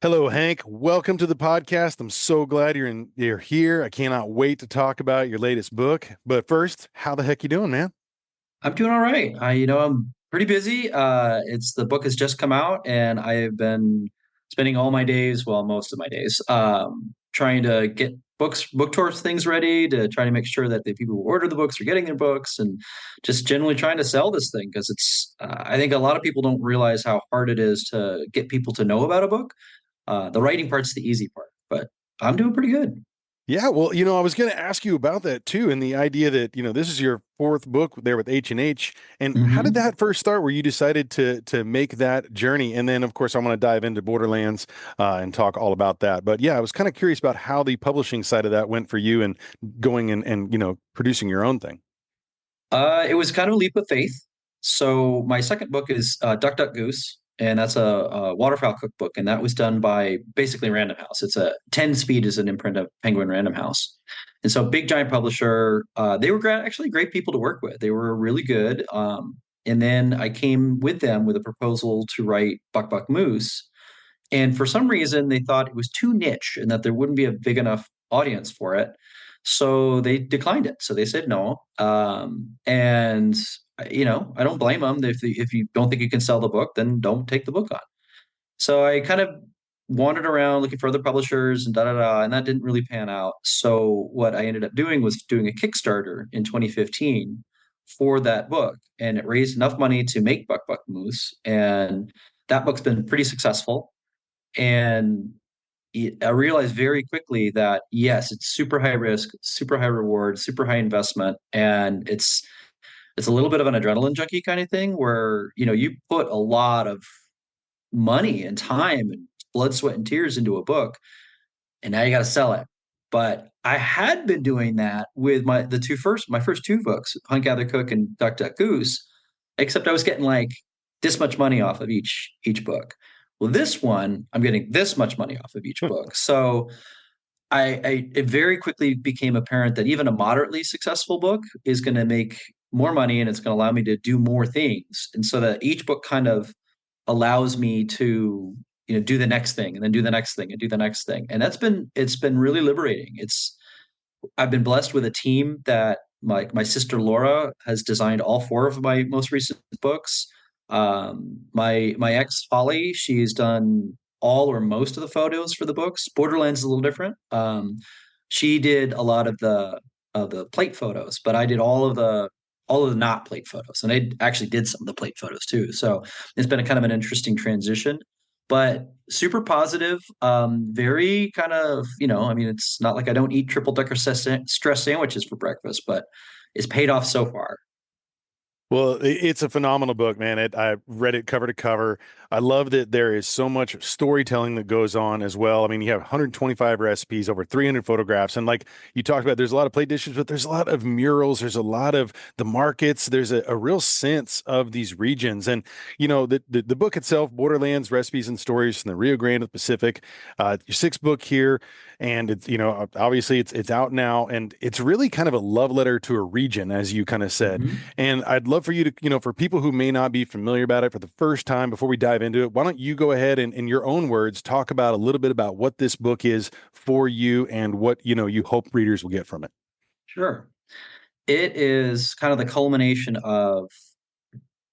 Hello, Hank. Welcome to the podcast. I'm so glad you're here. I cannot wait to talk about your latest book. But first, how the heck you doing, man? I'm doing all right. I'm pretty busy. It's the book has just come out, and I have been spending all my days, well, most of my days, trying to get book tour things ready to try to make sure that the people who order the books are getting their books, and just generally trying to sell this thing because it's. I think a lot of people don't realize how hard it is to get people to know about a book. The writing part's the easy part, but I'm doing pretty good. Yeah, well, I was going to ask you about that too, and the idea that, this is your fourth book there with H&H. And how did hmm that first start where you decided to make that journey? And then, of course, I want to dive into Borderlands and talk all about that. But yeah, I was kind of curious about how the publishing side of that went for you and going and producing your own thing. It was kind of a leap of faith. So my second book is Duck Duck Goose, and that's a waterfowl cookbook, and that was done by basically Random House. It's a 10 Speed is an imprint of Penguin Random House, and so big giant publisher. They were actually great people to work with. They were really good. And then I came with them with a proposal to write Buck Buck Moose, and for some reason they thought it was too niche and that there wouldn't be a big enough audience for it. So they declined it. So they said no. And I don't blame them. If you don't think you can sell the book, then don't take the book on. So I kind of wandered around looking for other publishers and da da da, and that didn't really pan out. So what I ended up doing was doing a Kickstarter in 2015 for that book, and it raised enough money to make Buck Buck Moose, and that book's been pretty successful. And I realized very quickly that yes, it's super high risk, super high reward, super high investment, and it's a little bit of an adrenaline junkie kind of thing where you put a lot of money and time and blood, sweat, and tears into a book, and now you got to sell it. But I had been doing that with my first two books, Hunt Gather Cook and Duck Duck Goose, except I was getting like this much money off of each book. Well, this one, I'm getting this much money off of each book. So it very quickly became apparent that even a moderately successful book is going to make more money and it's going to allow me to do more things. And so that each book kind of allows me to do the next thing and then do the next thing and do the next thing. And it's been really liberating. I've been blessed with a team that my sister Laura has designed all four of my most recent books. My ex Holly, she's done all or most of the photos for the books. Borderlands is a little different. She did a lot of the plate photos, but I did all of the not plate photos, and I actually did some of the plate photos too. So it's been a kind of an interesting transition, but super positive. Very kind of I mean, it's not like I don't eat triple decker stress sandwiches for breakfast, but it's paid off so far. Well, it's a phenomenal book, man. I read it cover to cover. I love that there is so much storytelling that goes on as well. I mean, you have 125 recipes, over 300 photographs, and like you talked about, there's a lot of plate dishes, but there's a lot of murals. There's a lot of the markets. There's a real sense of these regions, and the book itself, Borderlands: Recipes and Stories from the Rio Grande of the Pacific. Your sixth book here, and it's obviously it's out now, and it's really kind of a love letter to a region, as you kind of said. Mhm. And I'd love for you to, for people who may not be familiar about it for the first time, before we dive into it, why don't you go ahead and, in your own words, talk about a little bit about what this book is for you and what, you hope readers will get from it. Sure. It is kind of the culmination of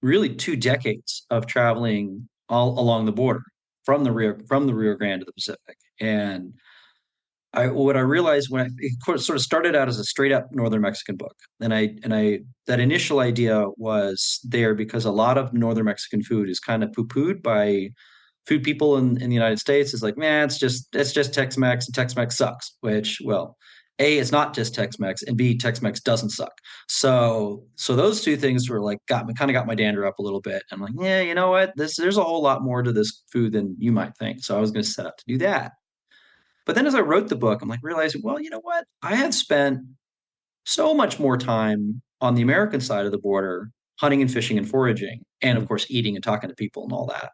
really 2 decades of traveling all along the border from the Rio Grande to the Pacific. And what I realized when it sort of started out as a straight up Northern Mexican book, and I that initial idea was there because a lot of Northern Mexican food is kind of poo pooed by food people in the United States. Is like, man, it's just Tex Mex, and Tex Mex sucks. Which, well, A, it's not just Tex Mex, and B, Tex Mex doesn't suck. So those two things were like got my dander up a little bit. I'm like, yeah, you know what? There's a whole lot more to this food than you might think. So I was going to set out to do that. But then as I wrote the book, I'm like realizing, well, you know what? I have spent so much more time on the American side of the border hunting and fishing and foraging, and of course, eating and talking to people and all that.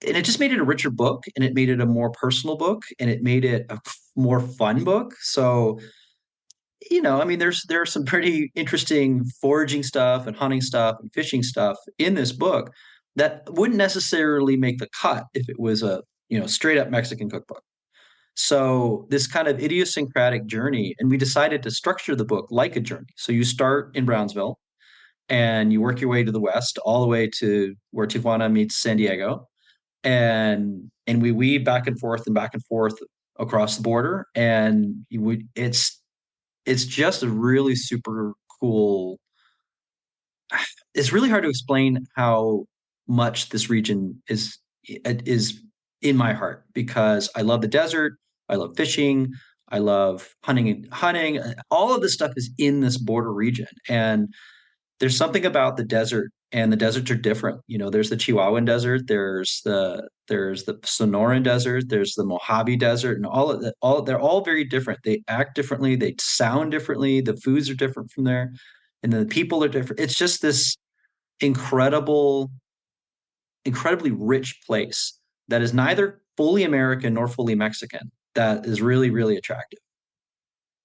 And it just made it a richer book, and it made it a more personal book, and it made it a more fun book. So, I mean, there's some pretty interesting foraging stuff and hunting stuff and fishing stuff in this book that wouldn't necessarily make the cut if it was a straight up Mexican cookbook. So this kind of idiosyncratic journey, and we decided to structure the book like a journey. So you start in Brownsville and you work your way to the west, all the way to where Tijuana meets San Diego, and we weave back and forth across the border, and it's just a really super cool. It's really hard to explain how much this region is in my heart because I love the desert, I love fishing, I love hunting. All of this stuff is in this border region, and there's something about the desert, and the deserts are different. There's the Chihuahuan Desert, there's the Sonoran Desert, there's the Mojave Desert, and all of that. All they're all very different. They act differently, they sound differently. The foods are different from there, and then the people are different. It's just this incredible, incredibly rich place that is neither fully American nor fully Mexican. That is really, really attractive.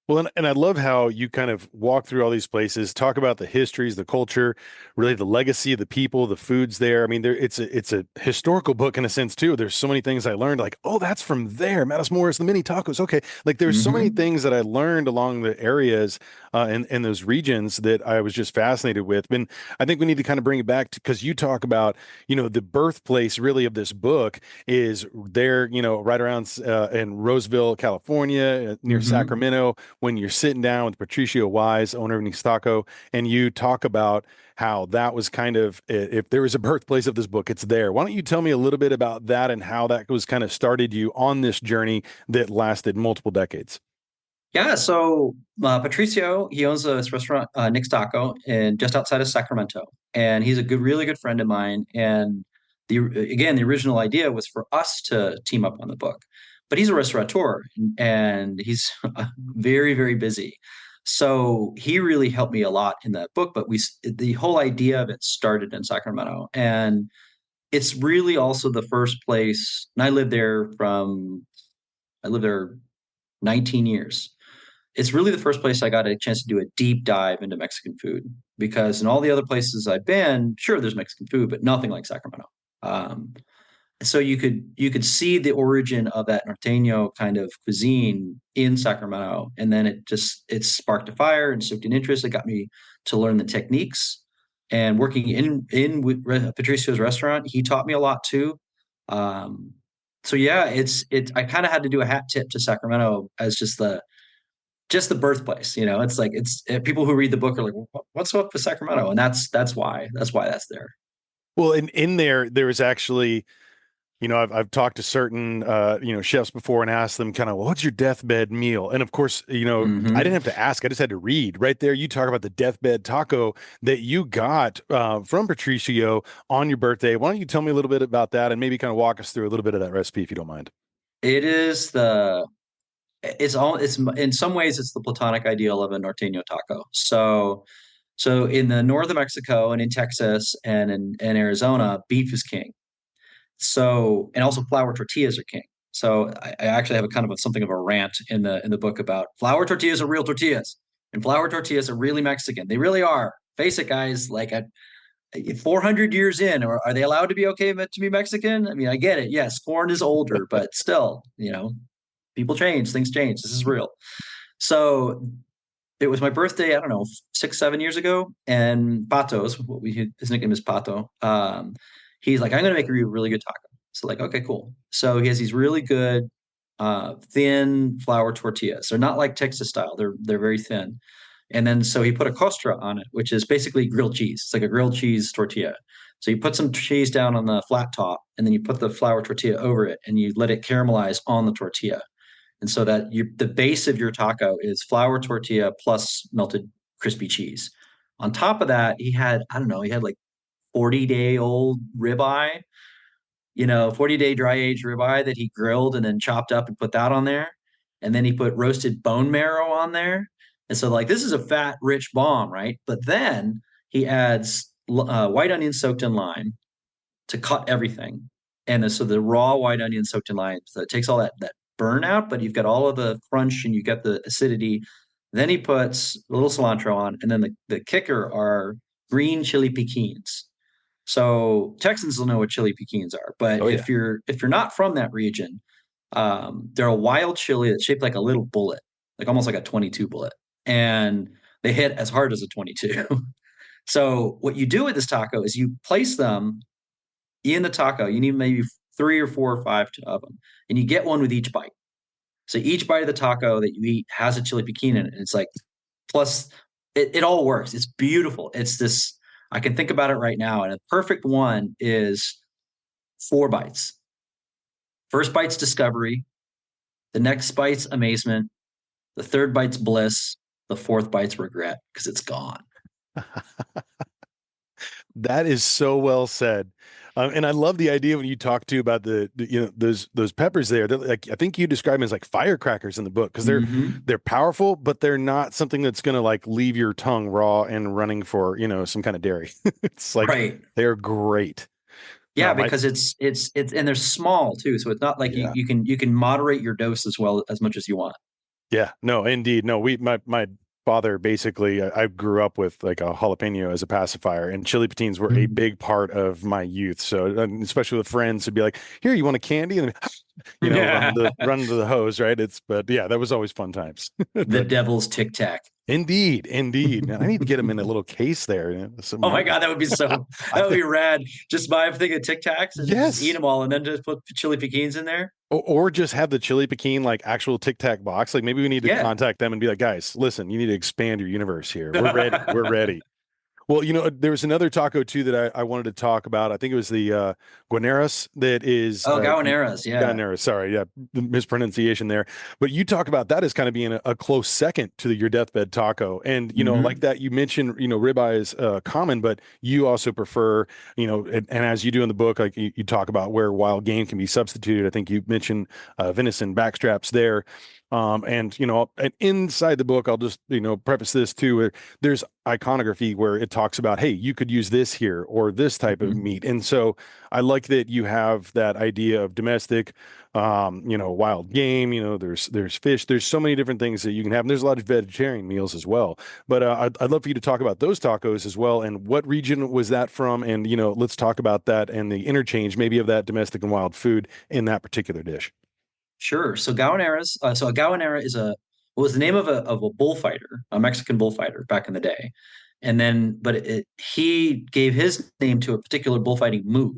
Well, and I love how you kind of walk through all these places, talk about the histories, the culture, really the legacy of the people, the foods there. I mean, it's a historical book in a sense too. There's so many things I learned, like, oh, that's from there, Matas Morris, the mini tacos. Okay, like there's so many Hmm. things that I learned along the areas and those regions that I was just fascinated with. And I think we need to kind of bring it back to because you talk about, the birthplace really of this book is there, right around in Roseville, California, near Hmm. Sacramento when you're sitting down with Patricio Wise, owner of Nixtaco, and you talk about how that was kind of, if there was a birthplace of this book, it's there. Why don't you tell me a little bit about that and how that was kind of started you on this journey that lasted multiple decades? Yeah, so Patricio, he owns this restaurant, Nick's Taco, and just outside of Sacramento, and he's a really good friend of mine. And the original idea was for us to team up on the book, but he's a restaurateur and he's very busy. So he really helped me a lot in that book. But the whole idea of it started in Sacramento, and it's really also the first place. And I lived there 19 years. It's really the first place I got a chance to do a deep dive into Mexican food because in all the other places I've been, sure, there's Mexican food, but nothing like Sacramento. Um, so you could see the origin of that norteño kind of cuisine in Sacramento, and then it sparked a fire and stoked an interest. It got me to learn the techniques, and working in with Patricio's restaurant, he taught me a lot too. Um, so yeah, it's I kind of had to do a hat tip to Sacramento as just the birthplace. It's like people who read the book are like, "What's up with Sacramento?" And that's why that's there. Well, in there is actually, I've talked to certain, chefs before and asked them kind of, well, what's your deathbed meal? And of course, I didn't Hmm. have to ask. I just had to read right there. You talk about the deathbed taco that you got from Patricio on your birthday. Why don't you tell me a little bit about that and maybe kind of walk us through a little bit of that recipe, if you don't mind? It is it's in some ways it's the platonic ideal of a norteño taco. So in the north of Mexico and in Texas and in Arizona, beef is king. So, and also flour tortillas are king. So I actually have a kind of something of a rant in the book about flour tortillas are real tortillas, and flour tortillas are really Mexican. They really are. Face it, guys. Like at 400 years in, or are they allowed to be okay to be Mexican? I mean, I get it. Yes, corn is older, but still, people change, things change. This is real. So it was my birthday, I don't know, 6, 7 years ago, and Patos, his nickname is Pato. He's like, I'm gonna make a really good taco. So like, okay, cool. So he has these really good thin flour tortillas. They're not like Texas style. They're very thin. And then so he put a costra on it, which is basically grilled cheese. It's like a grilled cheese tortilla. So you put some cheese down on the flat top, and then you put the flour tortilla over it, and you let it caramelize on the tortilla. And so that the base of your taco is flour tortilla plus melted crispy cheese. On top of that, I don't know, he had like 40-day old ribeye, 40-day dry aged ribeye that he grilled and then chopped up and put that on there. And then he put roasted bone marrow on there. And so, like, this is a fat, rich bomb, right? But then he adds white onion soaked in lime to cut everything. And so the raw white onion soaked in lime, so it takes all that burn out, but you've got all of the crunch and you get the acidity. Then he puts a little cilantro on, and then the kicker are green chili piquins. So Texans will know what chili piquins are, but Oh yeah. if you're not from that region, they're a wild chili that's shaped like a little bullet, like almost like a 22 bullet, and they hit as hard as a 22. So what you do with this taco is you place them in the taco. You need maybe three or four or five of them, and you get one with each bite. So each bite of the taco that you eat has a chili piquin in it. And it's like, plus it all works. It's beautiful. It's this, I can think about it right now. And a perfect one is four bites. First bite's discovery. The next bite's amazement. The third bite's bliss. The fourth bite's regret because it's gone. That is so well said. And I love the idea when you talk to about you know those peppers there. They're like I think you describe them as like firecrackers in the book because Mm-hmm. they're powerful, but they're not something that's gonna like leave your tongue raw and running for some kind of dairy. It's like Right. they're great. Yeah, My because it's and they're small too. So it's not like Yeah. you can moderate your dose as well as much as you want. Yeah, no, indeed. No, my father basically, I grew up with like a jalapeno as a pacifier, and chili patines were a big part of my youth. So, especially with friends who'd be like, "Here, you want a candy?" And Yeah. run to the hose, right? But yeah, that was always fun times. The But devil's tic tac. indeed, indeed, man, I need to get them in a little case there. Oh my God, that would be I that would think be rad. Just buy a thing of Tic Tacs and just eat yes. them all, and then just put chili piquins in there. Or just have the chili piquin like actual Tic Tac box. Like maybe we need to Yeah. contact them and be like, guys, listen, you need to expand your universe here. We're ready. We're ready. Well, there was another taco too that I wanted to talk about. I think it was the guaneras that is Oh, Gaoneras, yeah. guaneras. Sorry, yeah, the mispronunciation there. But you talk about that as kind of being a close second to your deathbed taco, and like Hmm. that you mentioned, ribeye is common, but you also prefer, and as you do in the book, like you talk about where wild game can be substituted. I think you mentioned venison backstraps there. And inside the book, I'll just, preface this too. There's iconography where it talks about, hey, you could use this here or this type of Hmm. meat. And so I like that you have that idea of domestic, wild game, there's fish, there's so many different things that you can have. And there's a lot of vegetarian meals as well. But I'd love for you to talk about those tacos as well. And what region was that from? And, let's talk about that and the interchange maybe of that domestic and wild food in that particular dish. Sure. So Gaoneras, so a Gaonera is was the name of a bullfighter, a Mexican bullfighter back in the day. And then, but he gave his name to a particular bullfighting move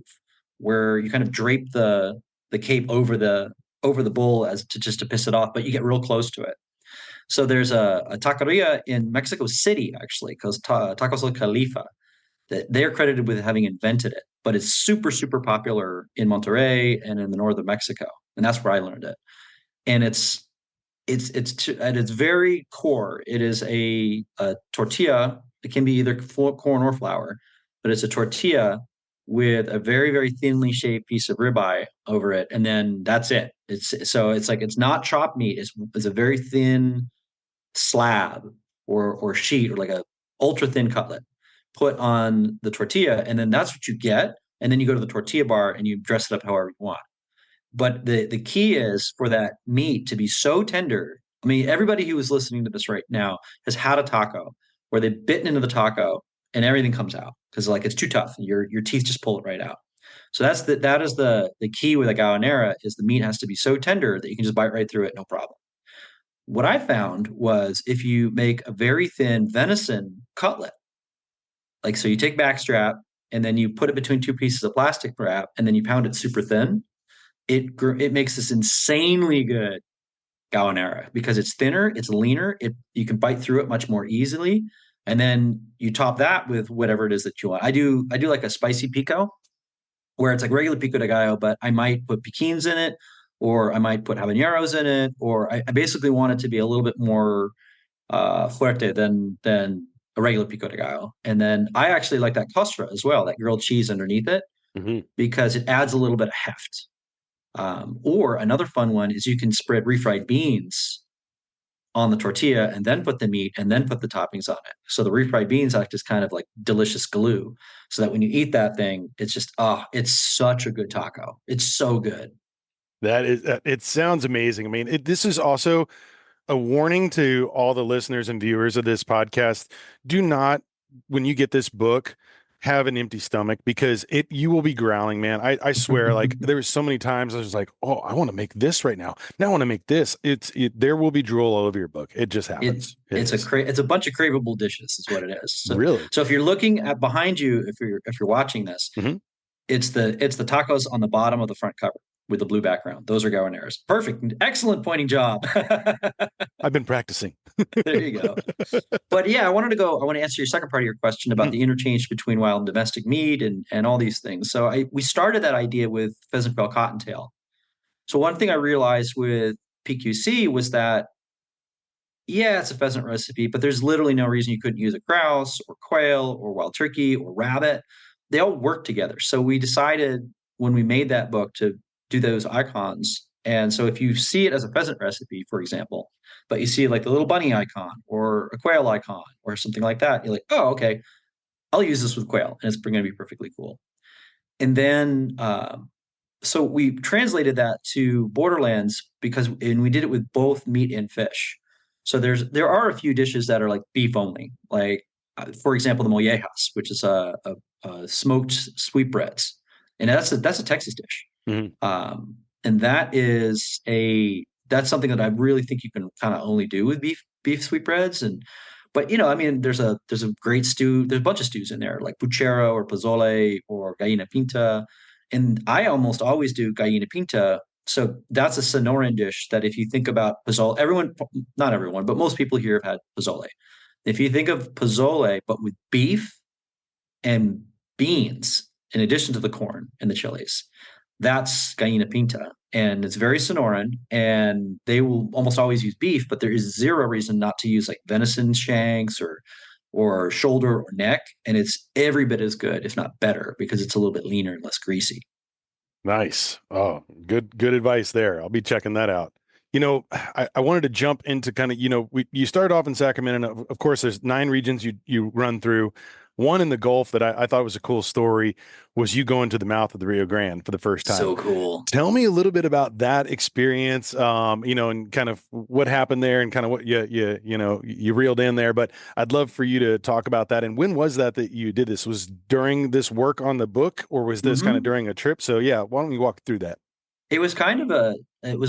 where you kind of drape the cape over the bull as to just to piss it off, but you get real close to it. So there's a taqueria in Mexico City, actually, because Tacos El Califa, that they're credited with having invented it, but it's super, super popular in Monterrey and in the north of Mexico. And that's where I learned it. And at its very core, it is a tortilla. It can be either corn or flour, but it's a tortilla with a very, very thinly shaped piece of ribeye over it. And then that's it. It's like it's not chopped meat. It's a very thin slab or sheet or like a ultra thin cutlet put on the tortilla, and then that's what you get. And then you go to the tortilla bar and you dress it up however you want. But the key is for that meat to be so tender. I mean, everybody who is listening to this right now has had a taco where they've bitten into the taco and everything comes out because like it's too tough. Your teeth just pull it right out. So that is the key with a gaonera is the meat has to be so tender that you can just bite right through it, no problem. What I found was if you make a very thin venison cutlet, like so you take backstrap and then you put it between two pieces of plastic wrap and then you pound it super thin, it makes this insanely good Gaonera because it's thinner, it's leaner, you can bite through it much more easily. And then you top that with whatever it is that you want. I do like a spicy pico where it's like regular pico de gallo, but I might put piquins in it, or I might put habaneros in it, or I basically want it to be a little bit more fuerte than a regular pico de gallo. And then I actually like that costra as well, that grilled cheese underneath it, Hmm. because it adds a little bit of heft. Or another fun one is you can spread refried beans on the tortilla and then put the meat and then put the toppings on it. So the refried beans act as kind of like delicious glue, so that when you eat that thing, it's just it's such a good taco. It's so good. It sounds amazing. I mean, this is also a warning to all the listeners and viewers of this podcast. Do not, when you get this book, have an empty stomach because you will be growling, man. I swear, like there was so many times I was like, oh, I want to make this right now. Now I want to make this. There will be drool all over your book. It just It happens. It is. it's a bunch of craveable dishes is what it is. So Really. so if you're looking at behind you, if you're watching this, Hmm. it's the tacos on the bottom of the front cover with the blue background. Those are garbaneras. Perfect. Excellent pointing job. I've been practicing. There you go. But yeah, I want to answer your second part of your question about Mhm. the interchange between wild and domestic meat and all these things. So we started that idea with pheasant quail cottontail. So one thing I realized with PQC was that yeah, it's a pheasant recipe, but there's literally no reason you couldn't use a grouse or quail or wild turkey or rabbit. They all work together. So we decided when we made that book to do those icons. And so if you see it as a pheasant recipe, for example, but you see like the little bunny icon or a quail icon or something like that, you're like, oh, okay, I'll use this with quail and it's going to be perfectly cool. And then so we translated that to Borderlands and we did it with both meat and fish. So there are a few dishes that are like beef only, like for example the mollejas, which is a smoked sweetbreads, and that's a Texas dish, Mhm. and that's something that I really think you can kind of only do with beef sweetbreads, and but I mean there's a great stew, there's a bunch of stews in there like puchero or pozole or gallina pinta, and I almost always do gallina pinta. So that's a Sonoran dish that if you think about pozole, not everyone, but most people here have had pozole. If you think of pozole, but with beef and beans, in addition to the corn and the chilies, that's gallina pinta. And it's very Sonoran, and they will almost always use beef, but there is zero reason not to use like venison shanks or shoulder or neck. And it's every bit as good, if not better, because it's a little bit leaner and less greasy. Nice. Oh, good advice there. I'll be checking that out. I wanted to jump into kind of, you started off in Sacramento. And of course, there's 9 regions you run through. One in the Gulf that I thought was a cool story was you going to the mouth of the Rio Grande for the first time. So cool. Tell me a little bit about that experience, and kind of what happened there and kind of what you reeled in there. But I'd love for you to talk about that. And when was that you did this? Was during this work on the book, or was this kind of Hmm. during a trip? So yeah, why don't we walk through that? It was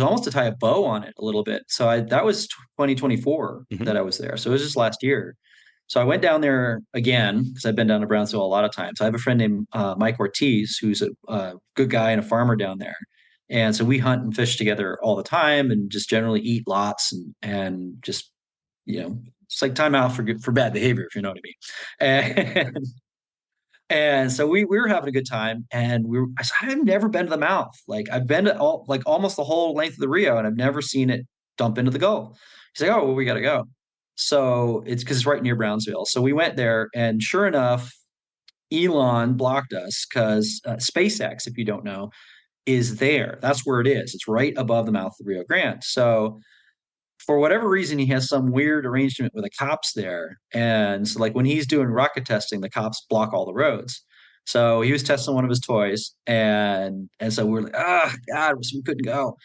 almost to tie a bow on it a little bit. That was 2024 Hmm. that I was there. So it was just last year. So I went down there again because I've been down to Brownsville a lot of times. I have a friend named Mike Ortiz, who's a good guy and a farmer down there. And so we hunt and fish together all the time and just generally eat lots and just, it's like time out for bad behavior, if you know what I mean. And And so we were having a good time, and I've never been to the mouth. Like I've been to almost the whole length of the Rio, and I've never seen it dump into the Gulf. He's like, oh, well, we got to go. So it's because it's right near Brownsville. So we went there, and sure enough, Elon blocked us because SpaceX, if you don't know, is there. That's where it is. It's right above the mouth of the Rio Grande. So for whatever reason, he has some weird arrangement with the cops there. And so, like, when he's doing rocket testing, the cops block all the roads. So he was testing one of his toys, and so we were like, ah, God, we couldn't go.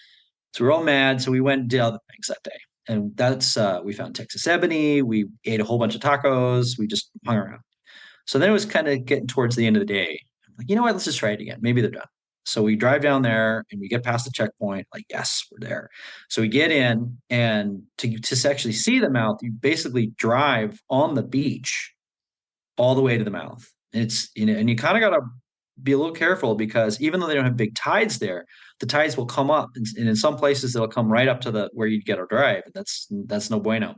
So we are all mad. So we went and did other things that day. And that's we found Texas ebony. We ate a whole bunch of tacos. We just hung around. So then it was kind of getting towards the end of the day. I'm like, you know what? Let's just try it again. Maybe they're done. So we drive down there and we get past the checkpoint. Like, yes, we're there. So we get in, and to actually see the mouth, you basically drive on the beach all the way to the mouth. And you kind of got to be a little careful because even though they don't have big tides there, the tides will come up, and in some places they'll come right up to the where you get a drive. That's no bueno.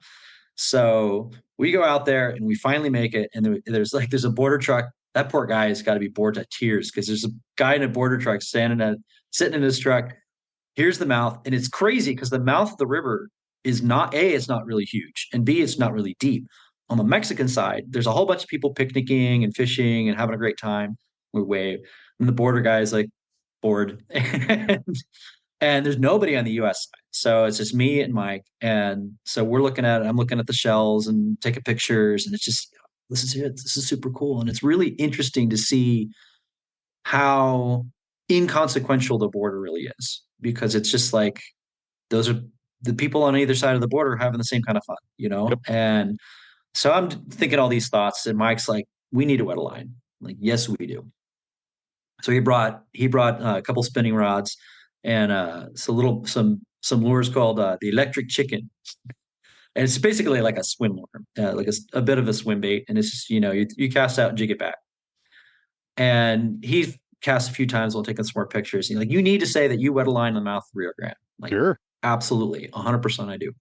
So we go out there and we finally make it. And there's a border truck. That poor guy has got to be bored to tears because there's a guy in a border truck sitting in his truck. Here's the mouth. And it's crazy because the mouth of the river is not A, it's not really huge, and B, it's not really deep. On the Mexican side, there's a whole bunch of people picnicking and fishing and having a great time. We wave. And the border guy is like bored. And there's nobody on the US side. So it's just me and Mike. And so we're looking at it. I'm looking at the shells and taking pictures. And it's just, this is it. This is super cool. And it's really interesting to see how inconsequential the border really is because it's just like those are the people on either side of the border having the same kind of fun. Yep. And so I'm thinking all these thoughts. And Mike's like, we need to wet a line. Like, yes, we do. So he brought a couple spinning rods and some lures called the electric chicken, and it's basically like a swim lure, like a bit of a swim bait, and it's just you cast out and jig it back. And he's cast a few times while taking some more pictures. He's like, you need to say that you wet a line in the mouth of Rio Grande. I'm like, Sure. absolutely, 100% I do.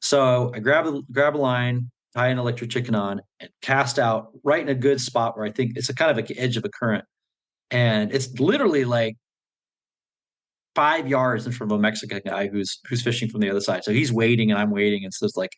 So I grab a line, tie an electric chicken on, and cast out right in a good spot where I think it's a kind of a edge of a current, and it's literally like 5 yards in front of a Mexican guy who's fishing from the other side. So he's waiting and I'm waiting, and so it's like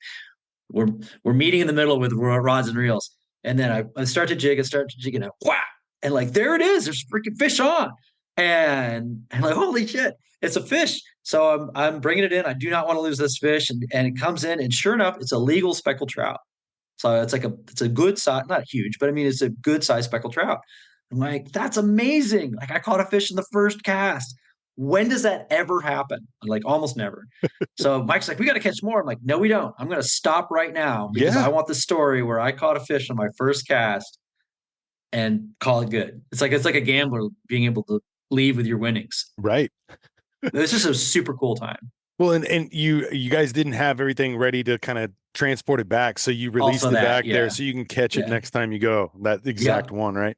we're we're meeting in the middle with rods and reels. And then I start to jig, and wow, and like there it is, there's freaking fish on, and I'm like, holy shit, it's a fish. So I'm bringing it in. I do not want to lose this fish, and it comes in, and sure enough, it's a legal speckled trout. So it's a good size, not huge, but I mean it's a good size speckled trout. I'm like, that's amazing. Like I caught a fish in the first cast. When does that ever happen? I'm like, almost never. So Mike's like, we got to catch more. I'm like, no, we don't. I'm going to stop right now because I Yeah. want the story where I caught a fish on my first cast and call it good. It's like a gambler being able to leave with your winnings. Right. This is a super cool time. Well, and you guys didn't have everything ready to kind of transport it back, so you Also released it that, back there yeah, so you can catch it yeah, next time you go. That yeah. exact one, right?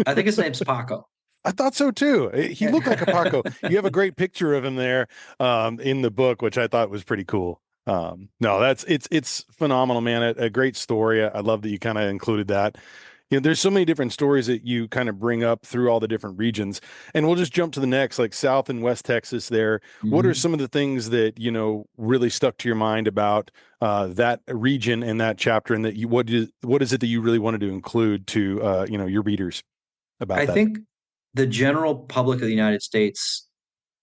I think his name's Paco. I thought so too. He looked like a Paco. You have a great picture of him there in the book, which I thought was pretty cool. No, it's phenomenal, man. A great story. I love that you kind of included that. There's so many different stories that you kind of bring up through all the different regions, and we'll just jump to the next, like South and West Texas there. What are Mhm. some of the things that, really stuck to your mind about that region and that chapter, and that what is it that you really wanted to include to, your readers about I that? think the general public of the United States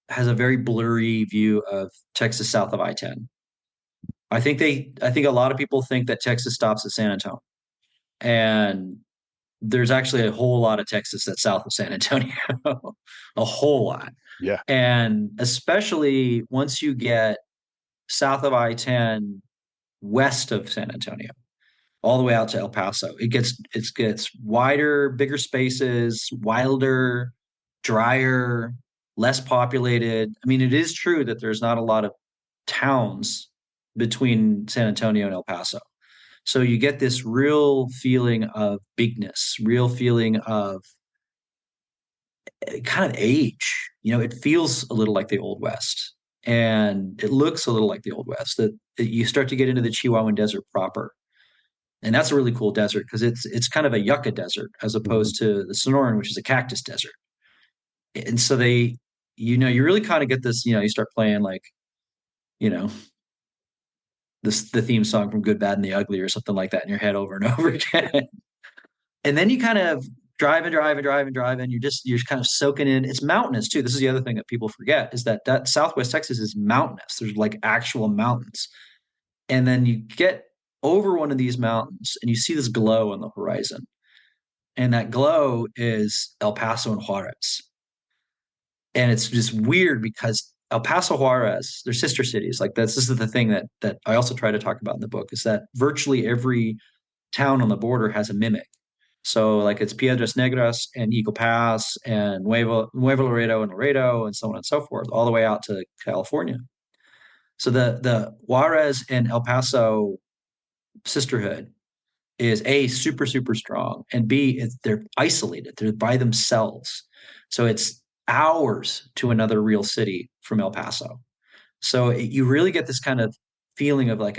has a very blurry view of Texas south of I-10. I think a lot of people think that Texas stops at San Antonio, and there's actually a whole lot of Texas that's south of San Antonio, a whole lot. Yeah. And especially once you get south of I-10, west of San Antonio, all the way out to El Paso. It gets wider, bigger spaces, wilder, drier, less populated. I mean, it is true that there's not a lot of towns between San Antonio and El Paso. So you get this real feeling of bigness, real feeling of kind of age. It feels a little like the Old West, and it looks a little like the Old West. That you start to get into the Chihuahuan Desert proper, and that's a really cool desert because it's kind of a yucca desert as Mhm. opposed to the Sonoran, which is a cactus desert. And so you really kind of get this. You start playing like you know the theme song from Good, Bad, and the Ugly or something like that in your head over and over again. And then you kind of drive and drive and drive and drive, and you're kind of soaking in. It's mountainous too. This is the other thing that people forget is that Southwest Texas is mountainous. There's like actual mountains, and then you get over one of these mountains and you see this glow on the horizon. And that glow is El Paso and Juarez. And it's just weird because El Paso, Juarez, they're sister cities. Like this is the thing that I also try to talk about in the book is that virtually every town on the border has a mimic. So like it's Piedras Negras and Eagle Pass and Nuevo Laredo and so on and so forth, all the way out to California. So the Juarez and El Paso sisterhood is A, super, super strong, and B, they're isolated. They're by themselves. So it's hours to another real city from El Paso. So you really get this kind of feeling of like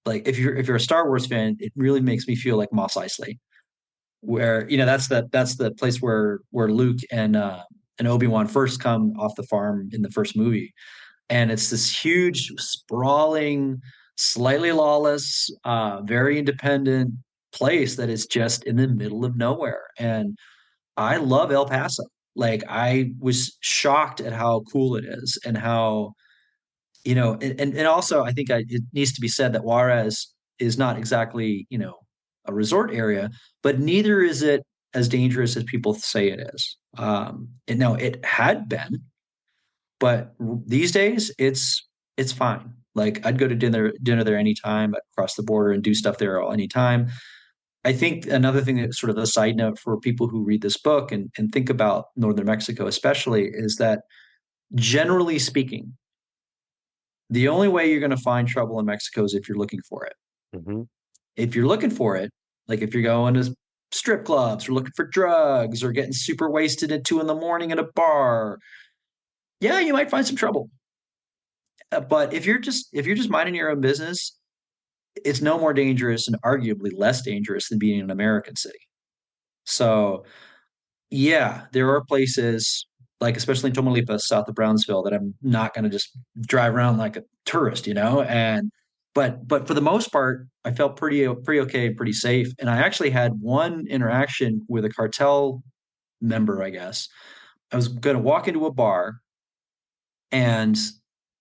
if you're a Star Wars fan, it really makes me feel like Mos Eisley, where that's the place where Luke and Obi-Wan first come off the farm in the first movie, and it's this huge, sprawling, slightly lawless, very independent place that is just in the middle of nowhere. And I love El Paso. Like I was shocked at how cool it is and how and also I think it needs to be said that Juarez is not exactly a resort area, but neither is it as dangerous as people say it is. And no, it had been, but these days it's fine. Like I'd go to dinner there anytime, across the border and do stuff there anytime. I think another thing that's sort of a side note for people who read this book and think about northern Mexico, especially, is that generally speaking, the only way you're going to find trouble in Mexico is if you're looking for it. Hmm. If you're looking for it, like if you're going to strip clubs or looking for drugs or getting super wasted at 2 in the morning at a bar, yeah, you might find some trouble. But if you're just minding your own business, it's no more dangerous and arguably less dangerous than being in an American city. So yeah, there are places like especially in Tamaulipas, south of Brownsville, that I'm not going to just drive around like a tourist, And but for the most part, I felt pretty okay, pretty safe. And I actually had one interaction with a cartel member, I guess. I was going to walk into a bar, and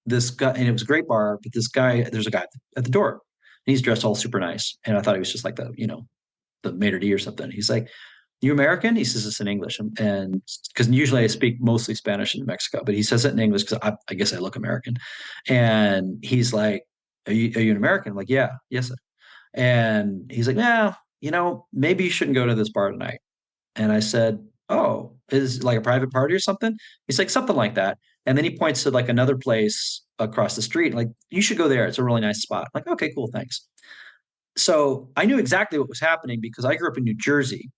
this guy, and it was a great bar, but this guy, there's a guy at the door, and he's dressed all super nice, and I thought he was just like the maitre d' or something. He's like, "You American?" He says this in English, and because usually I speak mostly Spanish in Mexico, but he says it in English because I guess I look American. And he's like, "Are you an American?" I'm like, "Yeah, yes." And he's like, "Yeah, maybe you shouldn't go to this bar tonight." And I said, "Oh, is it like a private party or something?" He's like, "Something like that." And then he points to like another place across the street, like, "You should go there. It's a really nice spot." I'm like, "Okay, cool, thanks." So I knew exactly what was happening because I grew up in New Jersey.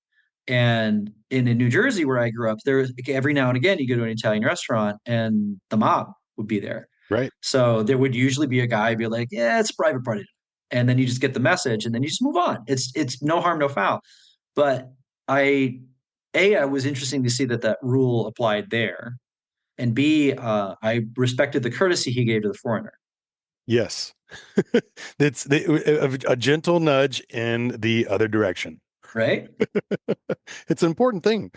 And in New Jersey, where I grew up, there every now and again you go to an Italian restaurant and the mob would be there. Right. So there would usually be a guy be like, "Yeah, it's a private party," and then you just get the message, and then you just move on. It's no harm, no foul. But I, I was interesting to see that that rule applied there, and B, I respected the courtesy he gave to the foreigner. Yes. A gentle nudge in the other direction. Right? It's an important thing.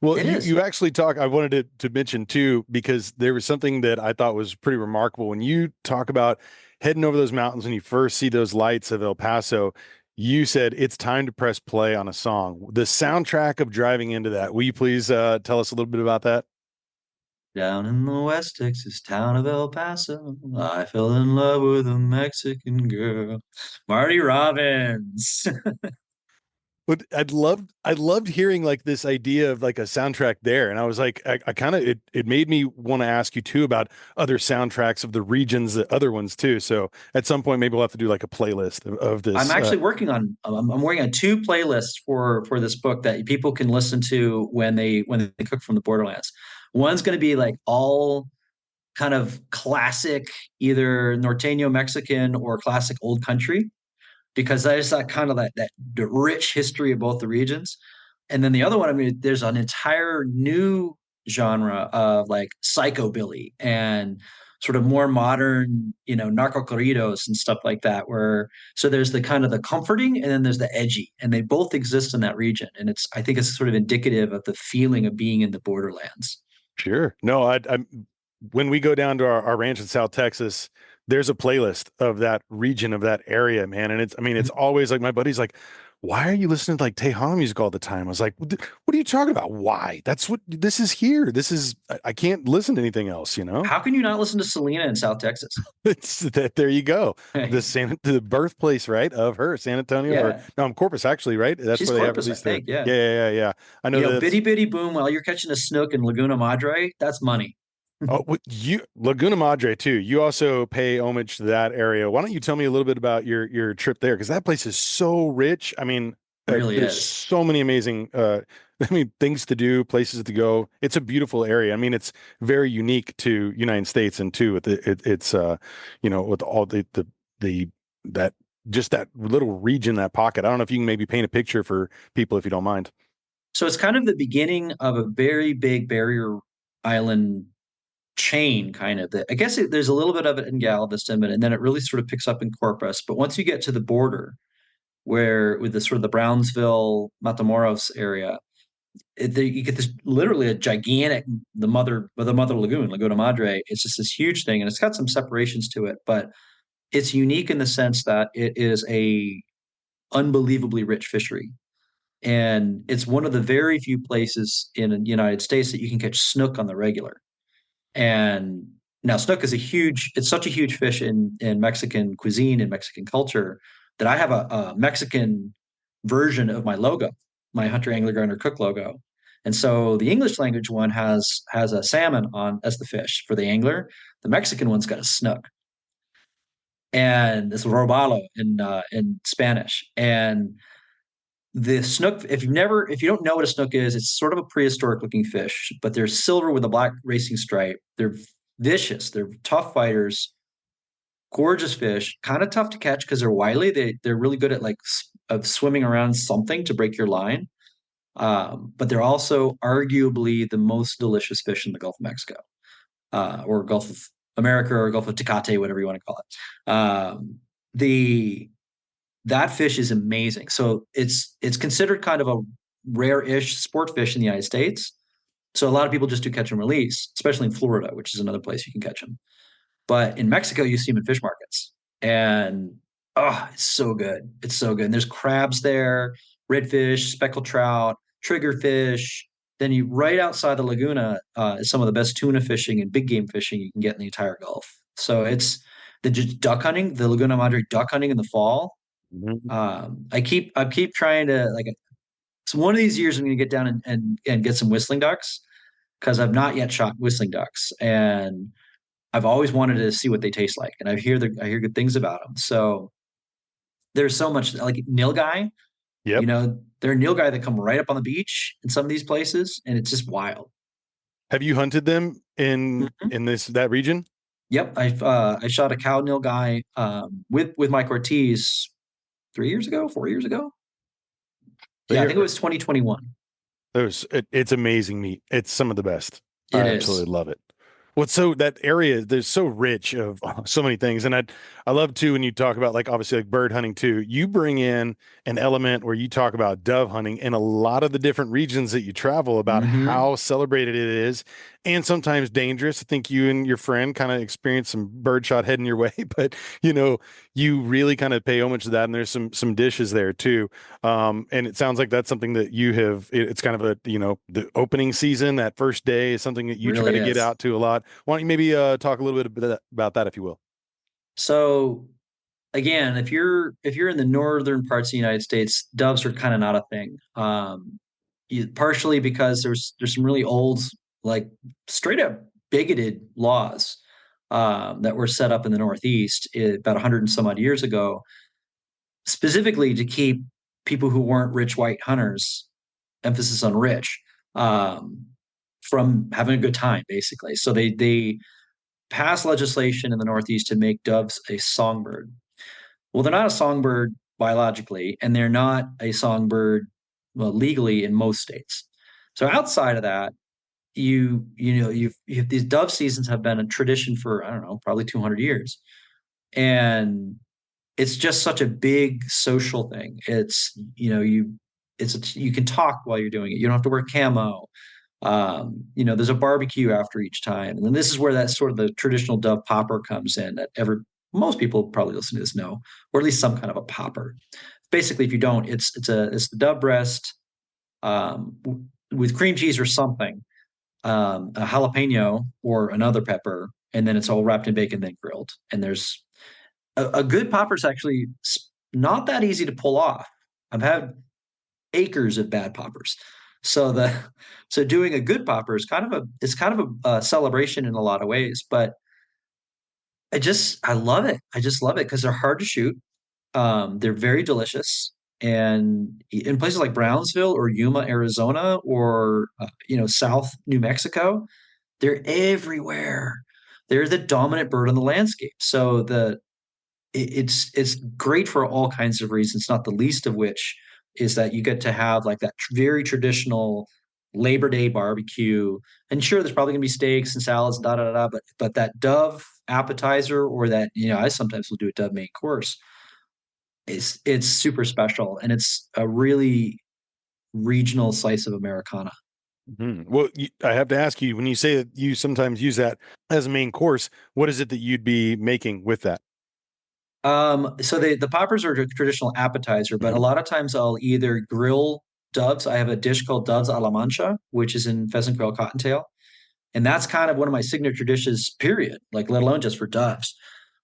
Well, It you is. actually talk, I wanted to mention too, because there was something that I thought was pretty remarkable. When you talk about heading over those mountains and you first see those lights of El Paso, you said it's time to press play on a song. The soundtrack of driving into that. Will you please tell us a little bit about that? Down in the West Texas town of El Paso, I fell in love with a Mexican girl. Marty Robbins. But I loved hearing like this idea of like a soundtrack there. And I was like, I kind of it made me want to ask you too about other soundtracks of the regions, the other ones too. So at some point, maybe we'll have to do like a playlist of I'm this. actually working on I'm working on two playlists for this book that people can listen to when they cook from the Borderlands. One's going to be like all kind of classic, either norteño Mexican or classic old country, because there's that kind of that the rich history of both the regions. And then the other one, I mean, there's an entire new genre of like psychobilly and sort of more modern, narco corridos and stuff like that. Where so there's the kind of the comforting, and then there's the edgy, and they both exist in that region. And I think it's sort of indicative of the feeling of being in the borderlands. Sure. No, I'm when we go down to our ranch in South Texas, there's a playlist of that region of that area, man. And it's, I mean, it's always like my buddy's like, why are you listening to like Tejano music all the time? I was like, what are you talking about? Why? That's what this is here. This is, I can't listen to anything else, you know? How can you not listen to Selena in South Texas? It's that there you go. The birthplace, right, of her, San Antonio, or Yeah, no, I'm Corpus actually, right? That's she's where they have Corpus, I released their, think. Yeah. yeah, yeah, yeah, yeah. I know that's. Bitty bitty boom while you're catching a snook in Laguna Madre, that's money. Oh, you Laguna Madre too. You also pay homage to that area. Why don't you tell me a little bit about your trip there? Because that place is so rich. I mean, Really there's is. so many amazing, I mean, things to do, places to go. It's a beautiful area. I mean, it's very unique to United States and too, it's with all the that just that little region, that pocket. I don't know if you can maybe paint a picture for people if you don't mind. So it's kind of the beginning of a very big barrier island chain, kind of. I guess there's a little bit of it in Galveston, and then it really sort of picks up in Corpus. But once you get to the border, where with the sort of the Brownsville, Matamoros area, you get this literally a gigantic the mother lagoon, Laguna Madre. It's just this huge thing, and it's got some separations to it, but it's unique in the sense that it is a unbelievably rich fishery. And it's one of the very few places in the United States that you can catch snook on the regular. And now snook is it's such a huge fish in Mexican cuisine and Mexican culture that I have a Mexican version of my logo, my hunter, angler, gardener, cook logo. And so the English language one has a salmon on as the fish for the angler. The Mexican one's got a snook, and it's robalo in Spanish. And the snook, if you don't know what a snook is, it's sort of a prehistoric looking fish, but they're silver with a black racing stripe. They're vicious. They're tough fighters, gorgeous fish, kind of tough to catch because they're wily. They're really good at like of swimming around something to break your line. But they're also arguably the most delicious fish in the Gulf of Mexico, or Gulf of America, or Gulf of Tecate, whatever you want to call it. The That fish is amazing. So it's considered kind of a rare-ish sport fish in the United States. So a lot of people just do catch and release, especially in Florida, which is another place you can catch them. But in Mexico, you see them in fish markets, and oh, it's so good. It's so good. And there's crabs there, redfish, speckled trout, triggerfish. Then you right outside the Laguna is some of the best tuna fishing and big game fishing you can get in the entire Gulf. So it's the duck hunting, the Laguna Madre duck hunting in the fall. Mhm. I keep trying to like. So one of these years, I'm going to get down and get some whistling ducks because I've not yet shot whistling ducks, and I've always wanted to see what they taste like, and I hear good things about them. So there's so much like nilgai. Yep. There are nilgai that come right up on the beach in some of these places, and it's just wild. Have you hunted them Mhm. in this that region? Yep, I shot a cow nilgai with Mike Ortiz 3 years ago, 4 years ago. Yeah, I think it They're was 2021. it's amazing meat. It's some of the best. It I is. absolutely love it. What's so that area there's so rich of so many things, and I love too when you talk about like obviously like bird hunting too. You bring in an element where you talk about dove hunting in a lot of the different regions that you travel about Hmm. how celebrated it is, and sometimes dangerous. I think you and your friend kind of experienced some bird shot heading your way, but you know you really kind of pay homage to that, and there's some dishes there too. And it sounds like that's something that you have, it's kind of a, the opening season, that first day is something that you try Really to get is. out to a lot. Why don't you maybe talk a little bit about that, if you will? So again, if you're in the northern parts of the United States, doves are kind of not a thing. Partially because there's some really old, like straight up bigoted laws that were set up in the Northeast about 100 and some odd years ago, specifically to keep people who weren't rich white hunters, emphasis on rich, um, from having a good time, basically. So they passed legislation in the Northeast to make doves a songbird. Well, they're not a songbird biologically, and they're not a songbird, well, legally in most states. So outside of that, these dove seasons have been a tradition for, I don't know, probably 200 years, and it's just such a big social thing. You can talk while you're doing it. You don't have to wear camo. There's a barbecue after each time, and then this is where that sort of the traditional dove popper comes in. That ever Most people probably listen to this know, or at least some kind of a popper. Basically, if you don't, it's the dove breast with cream cheese or something, a jalapeno or another pepper, and then it's all wrapped in bacon, then grilled. And there's a good popper is actually not that easy to pull off. I've had acres of bad poppers. So the so doing a good popper is kind of a celebration in a lot of ways. But I love it. I just love it because they're hard to shoot. They're very delicious. And in places like Brownsville or Yuma, Arizona, or South New Mexico, they're everywhere. They're the dominant bird on the landscape. So it's great for all kinds of reasons, not the least of which is that you get to have like that very traditional Labor Day barbecue. And sure, there's probably gonna be steaks and salads, da da da, but that dove appetizer, or that, I sometimes will do a dove main course. It's super special, and it's a really regional slice of Americana. Well, I have to ask you, when you say that you sometimes use that as a main course, what is it that you'd be making with that? So the poppers are a traditional appetizer, but a Mhm. lot of times I'll either grill doves. I have a dish called doves a la mancha, which is in pheasant quail cottontail, and that's kind of one of my signature dishes. Period. Like let alone just for doves.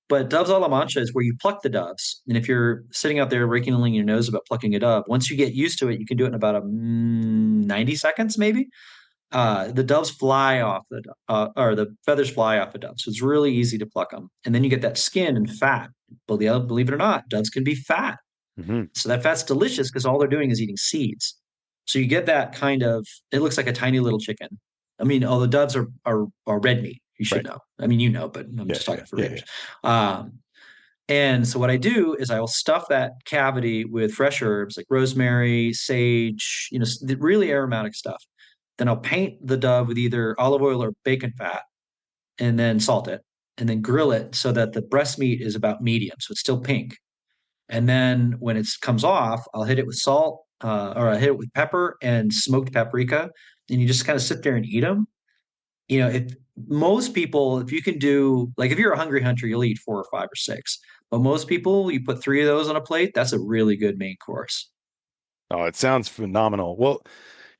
But doves a la mancha is where you pluck the doves. And if you're sitting out there wrinkling your nose about plucking a dove, once you get used to it, you can do it in about 90 seconds, maybe. The doves fly off or the feathers fly off the doves. So it's really easy to pluck them. And then you get that skin and fat. Believe it or not, doves can be fat. Hmm. So that fat's delicious because all they're doing is eating seeds. So you get that kind of, it looks like a tiny little chicken. I mean, all the doves are red meat. You should Right. know. I mean, you know, but I'm Yeah. just Yeah. talking for Yeah. Yeah. readers. Um, and so what I do is I will stuff that cavity with fresh herbs like rosemary, sage, the really aromatic stuff. Then I'll paint the dove with either olive oil or bacon fat and then salt it and then grill it so that the breast meat is about medium. So it's still pink. And then when it comes off, I'll hit it with salt or I hit it with pepper and smoked paprika. And you just kind of sit there and eat them. If most people, if you can do, like, if you're a hungry hunter, you'll eat four or five or six. But most people, you put three of those on a plate, that's a really good main course. Oh, it sounds phenomenal. Well,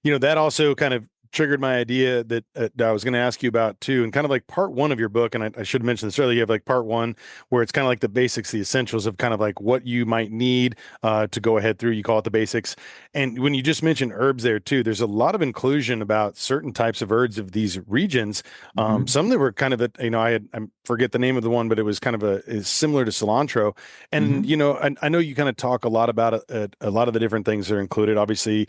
that also kind of triggered my idea that I was going to ask you about too, and kind of like part one of your book. And I should have mentioned this earlier. You have like part one where it's kind of like the basics, the essentials of kind of like what you might need to go ahead through. You call it the basics. And when you just mentioned herbs there too, there's a lot of inclusion about certain types of herbs of these regions. Mhm. Some that were kind of I forget the name of the one, but it was kind of is similar to cilantro. And Mhm. I know you kind of talk a lot about a lot of the different things that are included. Obviously,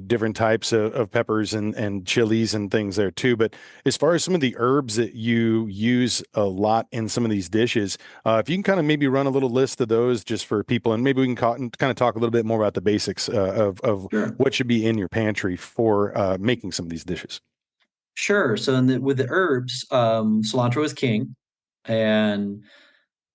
different types of peppers and chilies and things there too. But as far as some of the herbs that you use a lot in some of these dishes, if you can kind of maybe run a little list of those just for people, and maybe we can kind of talk a little bit more about the basics of Sure. what should be in your pantry for making some of these dishes. Sure. So with the herbs, cilantro is king, and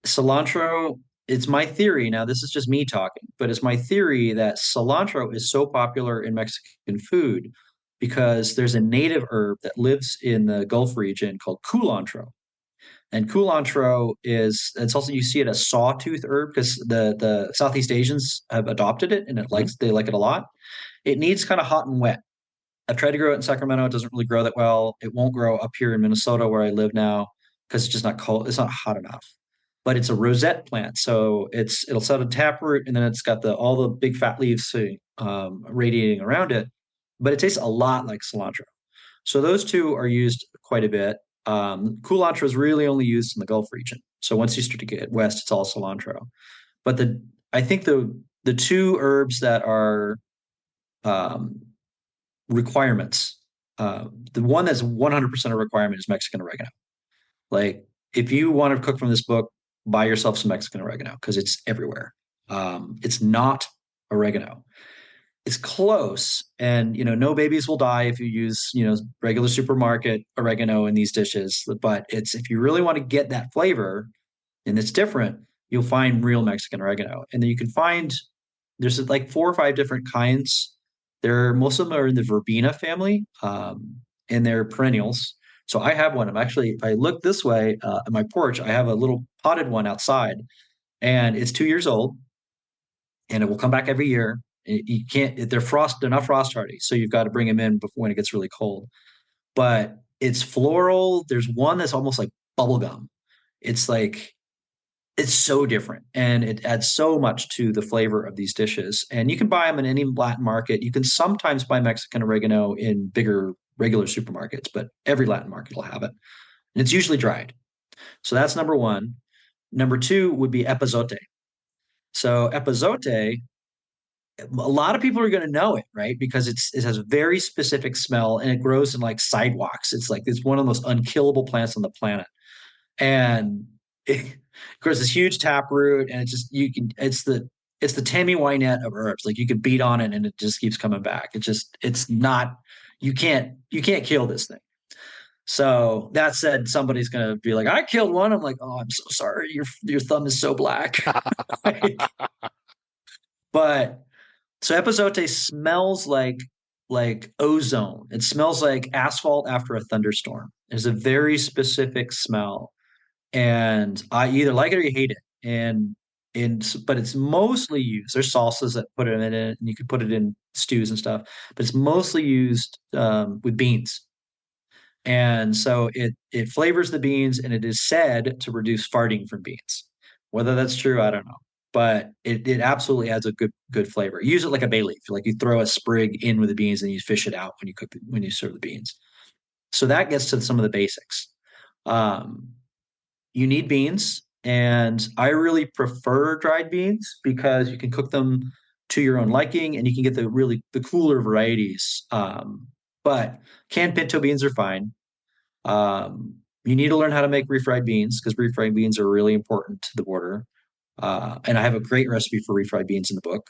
cilantro. It's my theory. Now, this is just me talking, but it's my theory that cilantro is so popular in Mexican food because there's a native herb that lives in the Gulf region called culantro. And culantro it's also, you see it as sawtooth herb because the Southeast Asians have adopted it and Mhm. they like it a lot. It needs kind of hot and wet. I've tried to grow it in Sacramento. It doesn't really grow that well. It won't grow up here in Minnesota where I live now because it's just not cold. It's not hot enough. But it's a rosette plant, so it'll set a taproot, and then it's got all the big fat leaves radiating around it. But it tastes a lot like cilantro. So those two are used quite a bit. Culantro is really only used in the Gulf region. So once you start to get west, it's all cilantro. But I think the two herbs that are um, requirements. The one that's 100% a requirement is Mexican oregano. Like, if you want to cook from this book, buy yourself some Mexican oregano because it's everywhere. It's not oregano. It's close, and no babies will die if you use regular supermarket oregano in these dishes. But it's if you really want to get that flavor and it's different, you'll find real Mexican oregano, and then you can find there's like four or five different kinds. Most of them are in the verbena family, and they're perennials. So I have one. I'm actually, if I look this way at my porch, I have a little potted one outside, and it's 2 years old, and it will come back every year. You can't. They're not frost hardy, so you've got to bring them in before when it gets really cold. But it's floral. There's one that's almost like bubble gum. It's like it's so different and it adds so much to the flavor of these dishes. And you can buy them in any Latin market. You can sometimes buy Mexican oregano in bigger regular supermarkets, but every Latin market will have it. And it's usually dried. So that's number one. Number two would be epazote. So epazote, a lot of people are going to know it, right? Because it has a very specific smell and it grows in like sidewalks. It's one of the most unkillable plants on the planet. And it grows this huge taproot, and it's the Tammy Wynette of herbs. Like, you could beat on it and it just keeps coming back. It's not you can't kill this thing. So that said, somebody's gonna be like, I killed one. I'm like, oh, I'm so sorry. Your thumb is so black. Like, but so epizote smells like ozone. It smells like asphalt after a thunderstorm. There's a very specific smell, and I either like it or you hate it. But it's mostly used. There's salsas that put it in it, and you can put it in stews and stuff. But it's mostly used with beans, And so it flavors the beans, and it is said to reduce farting from beans. Whether that's true, I don't know. But it absolutely adds a good flavor. Use it like a bay leaf. Like you throw a sprig in with the beans and you fish it out when you when you serve the beans. So that gets to some of the basics. Um, you need beans, and I really prefer dried beans because you can cook them to your own liking, and you can get the cooler varieties. But canned pinto beans are fine. You need to learn how to make refried beans because refried beans are really important to the border. And I have a great recipe for refried beans in the book.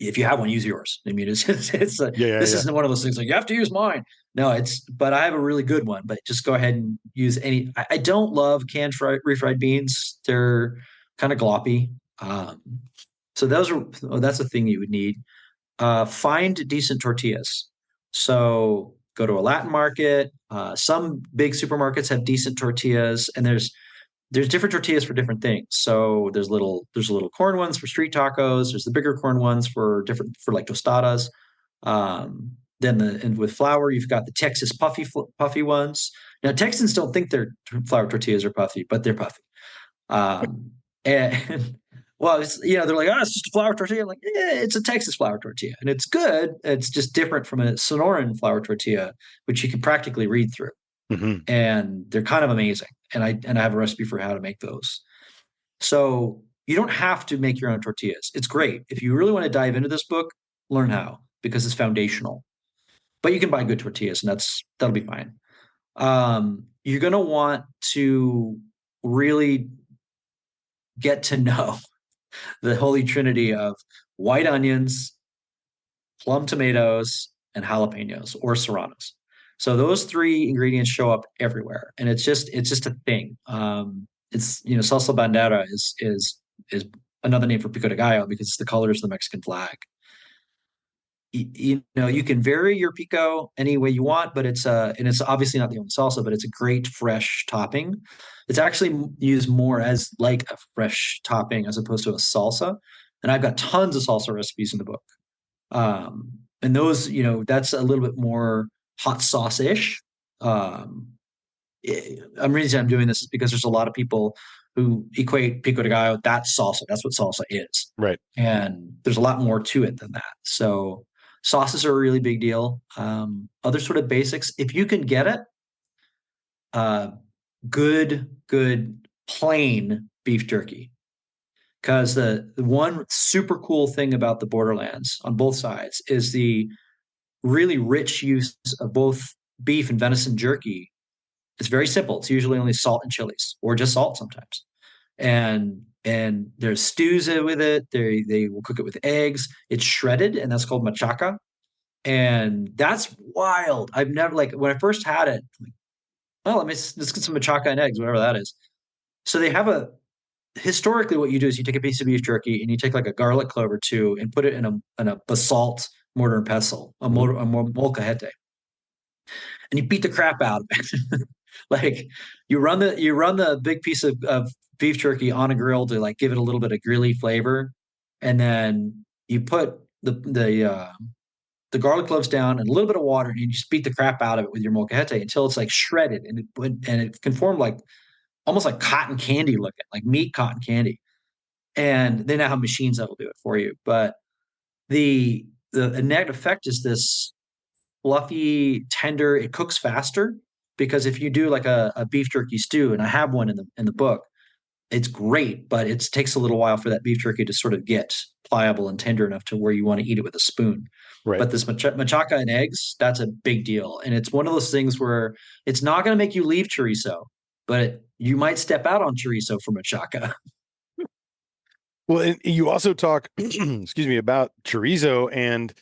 If you have one, use yours. I mean, Yeah, yeah, this yeah. isn't one of those things like you have to use mine. No, but I have a really good one. But just go ahead and use any. I don't love refried beans. They're kind of gloppy. Um, so that's a thing you would need. Find decent tortillas. So go to a Latin market. Some big supermarkets have decent tortillas, and there's different tortillas for different things. So there's little corn ones for street tacos. There's the bigger corn ones for different for like tostadas. And with flour, you've got the Texas puffy ones. Now Texans don't think their flour tortillas are puffy, but they're puffy. And well, they're like, oh, it's just a flour tortilla. I'm like, yeah, it's a Texas flour tortilla, and it's good. It's just different from a Sonoran flour tortilla, which you can practically read through, Hmm. and they're kind of amazing. And I have a recipe for how to make those. So you don't have to make your own tortillas. It's great if you really want to dive into this book. Learn how because it's foundational. But you can buy good tortillas, and that'll be fine. You're gonna want to really get to know the holy trinity of white onions, plum tomatoes, and jalapenos or serranos. So those three ingredients show up everywhere, and it's just a thing. It's salsa bandera is another name for pico de gallo because it's the colors of the Mexican flag. You can vary your pico any way you want, but it's obviously not the only salsa, but it's a great fresh topping. It's actually used more as like a fresh topping as opposed to a salsa. And I've got tons of salsa recipes in the book. And those, that's a little bit more hot sauce-ish. Um, I'm reason I'm doing this is because there's a lot of people who equate pico de gallo. That's salsa. That's what salsa is, Right. and there's a lot more to it than that. So sauces are a really big deal. Other sort of basics, if you can get it, uh, good plain beef jerky. Because the one super cool thing about the Borderlands on both sides is the really rich use of both beef and venison jerky. It's very simple. It's usually only salt and chilies, or just salt sometimes. And there's stews with it. They will cook it with eggs. It's shredded, and that's called machaca. And that's wild. I've never like when I first had it. I'm like, oh, let's get some machaca and eggs, whatever that is. So they have a historically what you do is you take a piece of beef jerky and you take like a garlic clove or two and put it in a basalt mortar and pestle, Mhm. a molcajete, and you beat the crap out of it. Like you run the big piece of beef jerky on a grill to like give it a little bit of grilly flavor, and then you put the garlic cloves down and a little bit of water, and you just beat the crap out of it with your molcajete until it's like shredded and it can form like almost like cotton candy looking, like meat cotton candy. And they now have machines that will do it for you. But the net effect is this fluffy, tender. It cooks faster because if you do like a beef jerky stew, and I have one in the book, it's great, but it takes a little while for that beef jerky to sort of get pliable and tender enough to where you want to eat it with a spoon. Right. But this machaca and eggs, that's a big deal. And it's one of those things where it's not going to make you leave chorizo, but you might step out on chorizo for machaca. Well, and you also talk, excuse me, about chorizo, and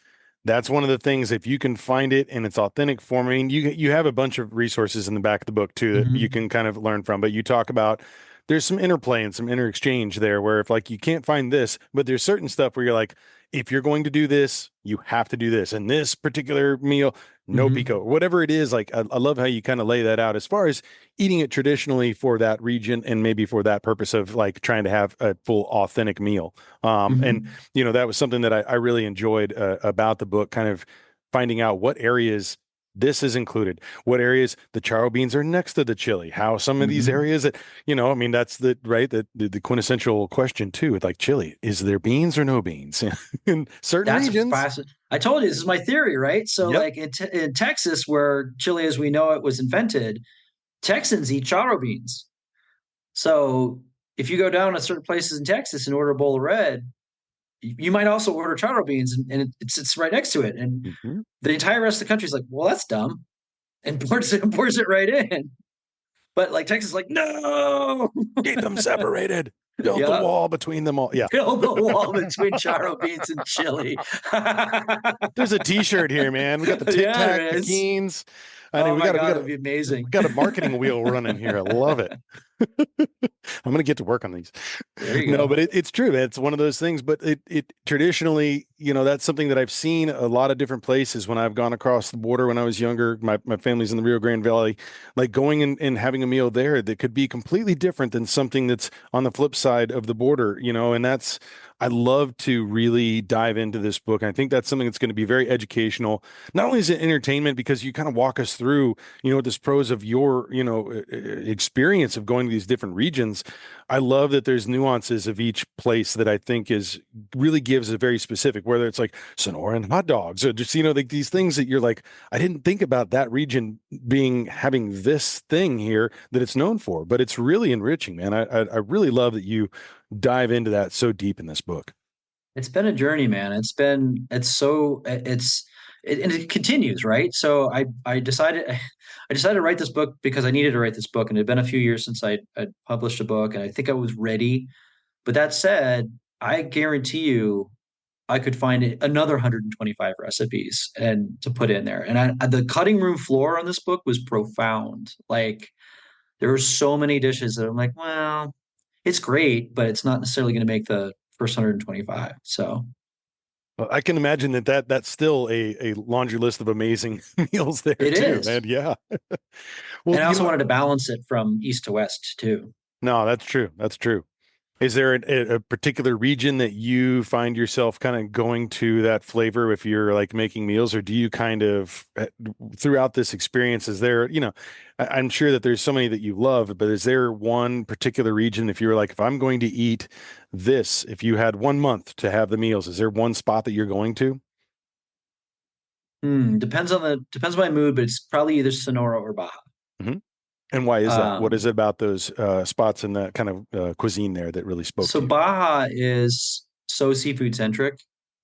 that's one of the things. If you can find it in its authentic form, I mean, you have a bunch of resources in the back of the book too that you Mm-hmm. can kind of learn from. But you talk about there's some interplay and some interexchange there, where if like you can't find this, but there's certain stuff where you're like, if you're going to do this, you have to do this, and this particular meal, no Mm-hmm. pico, whatever it is. Like I love how you kind of lay that out as far as eating it traditionally for that region and maybe for that purpose of like trying to have a full authentic meal. And Mm-hmm. that was something that I really enjoyed about the book, kind of finding out what areas this is included. What areas the charro beans are next to the chili. How some of these Hmm. areas that, I mean, that's the right the quintessential question too. With like chili, is there beans or no beans in certain That's a regions? fascinating. I told you this is my theory, right? So, Yep. like in Texas, where chili as we know it was invented, Texans eat charro beans. So, if you go down to certain places in Texas and order a bowl of red, you might also order charro beans, and it sits right next to it. And Mhm. the entire rest of the country is like, "Well, that's dumb," and pours it right in. But like Texas, is like, no, Keep them separated. Build the yeah, wall between them all. Yeah. build a wall between charro beans and chili. There's a T-shirt here, man. We got the Tic Yeah, there Tac, the is. Keens. I Oh mean, my God, it'd be we amazing. got a marketing wheel running here. I love it. I'm gonna get to work on these. There you No, go. but it's true. It's one of those things. But it traditionally, that's something that I've seen a lot of different places when I've gone across the border when I was younger. My family's in the Rio Grande Valley, like going and having a meal there that could be completely different than something that's on the flip side of the border, and that's I love to really dive into this book. And I think that's something that's going to be very educational. Not only is it entertainment because you kind of walk us through, this pros of your, experience of going to these different regions. I love that there's nuances of each place that I think is really gives a very specific, whether it's like Sonora and hot dogs or just, like these things that you're like, I didn't think about that region having this thing here that it's known for, but it's really enriching, man. I really love that you dive into that so deep in this book. It's been a journey, man. And it continues, right? So I decided I decided to write this book because I needed to write this book, and it had been a few years since I'd published a book, and I think I was ready. But that said, I guarantee you I could find another 125 recipes and to put in there. And the cutting room floor on this book was profound. Like there were so many dishes that I'm like, well, it's great, but it's not necessarily going to make the first 125. So Well, I can imagine that's still a laundry list of amazing meals there it too, is. man. Yeah. Well, And I also wanted to balance it from east to west too. no, that's true. That's true. Is there a particular region that you find yourself kind of going to that flavor if you're like making meals, or do you kind of throughout this experience, is there, I'm sure that there's so many that you love, but is there one particular region if you were like, if I'm going to eat this, if you had 1 month to have the meals, is there one spot that you're going to? Depends on my mood, but it's probably either Sonora or Baja. Mhm. And why is that? What is Um, it about those spots and that kind of cuisine there that really spoke so to you? Baja is so seafood centric,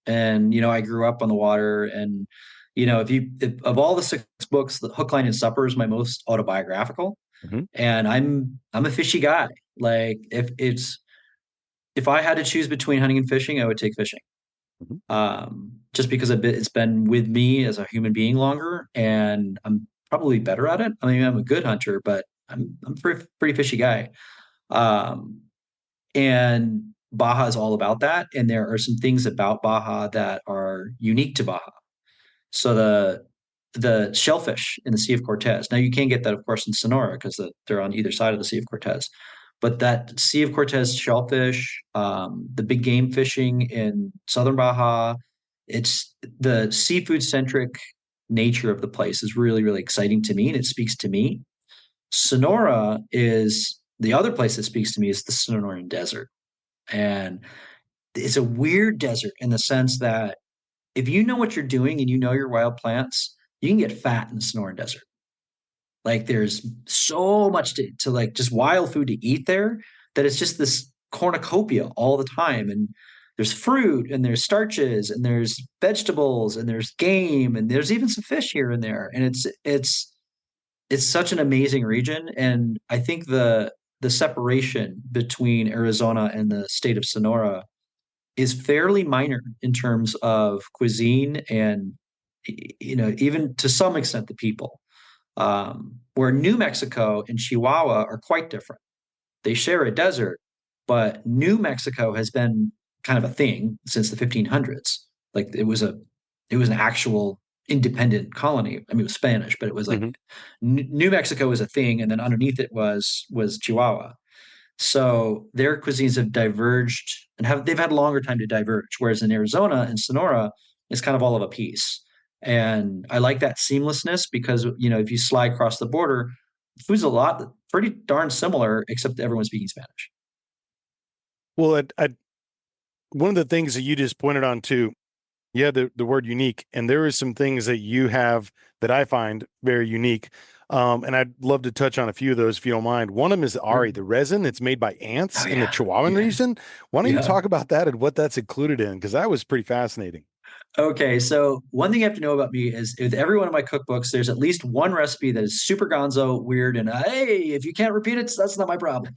and I grew up on the water, and if of all the six books, the Hook, Line, and Supper is my most autobiographical, Mhm. and I'm a fishy guy. Like if I had to choose between hunting and fishing, I would take fishing. Mhm. Just because it's been with me as a human being longer, and I'm probably better at it. I mean, I'm a good hunter, but I'm a pretty fishy guy. Um, and Baja is all about that, and there are some things about Baja that are unique to Baja. So the shellfish in the Sea of Cortez. Now you can't get that, of course, in Sonora because they're on either side of the Sea of Cortez. But that Sea of Cortez shellfish, the big game fishing in southern Baja, it's the seafood centric nature of the place is really, really exciting to me, and it speaks to me. Sonora is the other place that speaks to me is the Sonoran Desert, and it's a weird desert in the sense that if you know what you're doing and you know your wild plants, you can get fat in the Sonoran Desert. Like there's so much to like just wild food to eat there that it's just this cornucopia all the time. And there's fruit and there's starches and there's vegetables and there's game and there's even some fish here and there. And it's such an amazing region. And I think the separation between Arizona and the state of Sonora is fairly minor in terms of cuisine and even to some extent the people. Where New Mexico and Chihuahua are quite different. They share a desert, but New Mexico has been kind of a thing since the 1500s. Like it was an actual independent colony. I mean, it was Spanish, but it was like Mhm. New Mexico was a thing, and then underneath it was Chihuahua. So their cuisines have diverged and they've had a longer time to diverge. Whereas in Arizona and Sonora, it's kind of all of a piece. And I like that seamlessness because, if you slide across the border, food's a lot pretty darn similar, except everyone's speaking Spanish. Well, one of the things that you just pointed on too, yeah, the word unique, and there is some things that you have that I find very unique. And I'd love to touch on a few of those if you don't mind. One of them is Sure. Ari, the resin that's made by ants Oh in the yeah. Chihuahuan Yeah. region. Why don't you Yeah. talk about that and what that's included in? Because that was pretty fascinating. Okay, so one thing you have to know about me is with every one of my cookbooks, there's at least one recipe that is super gonzo, weird, and hey, if you can't repeat it, that's not my problem.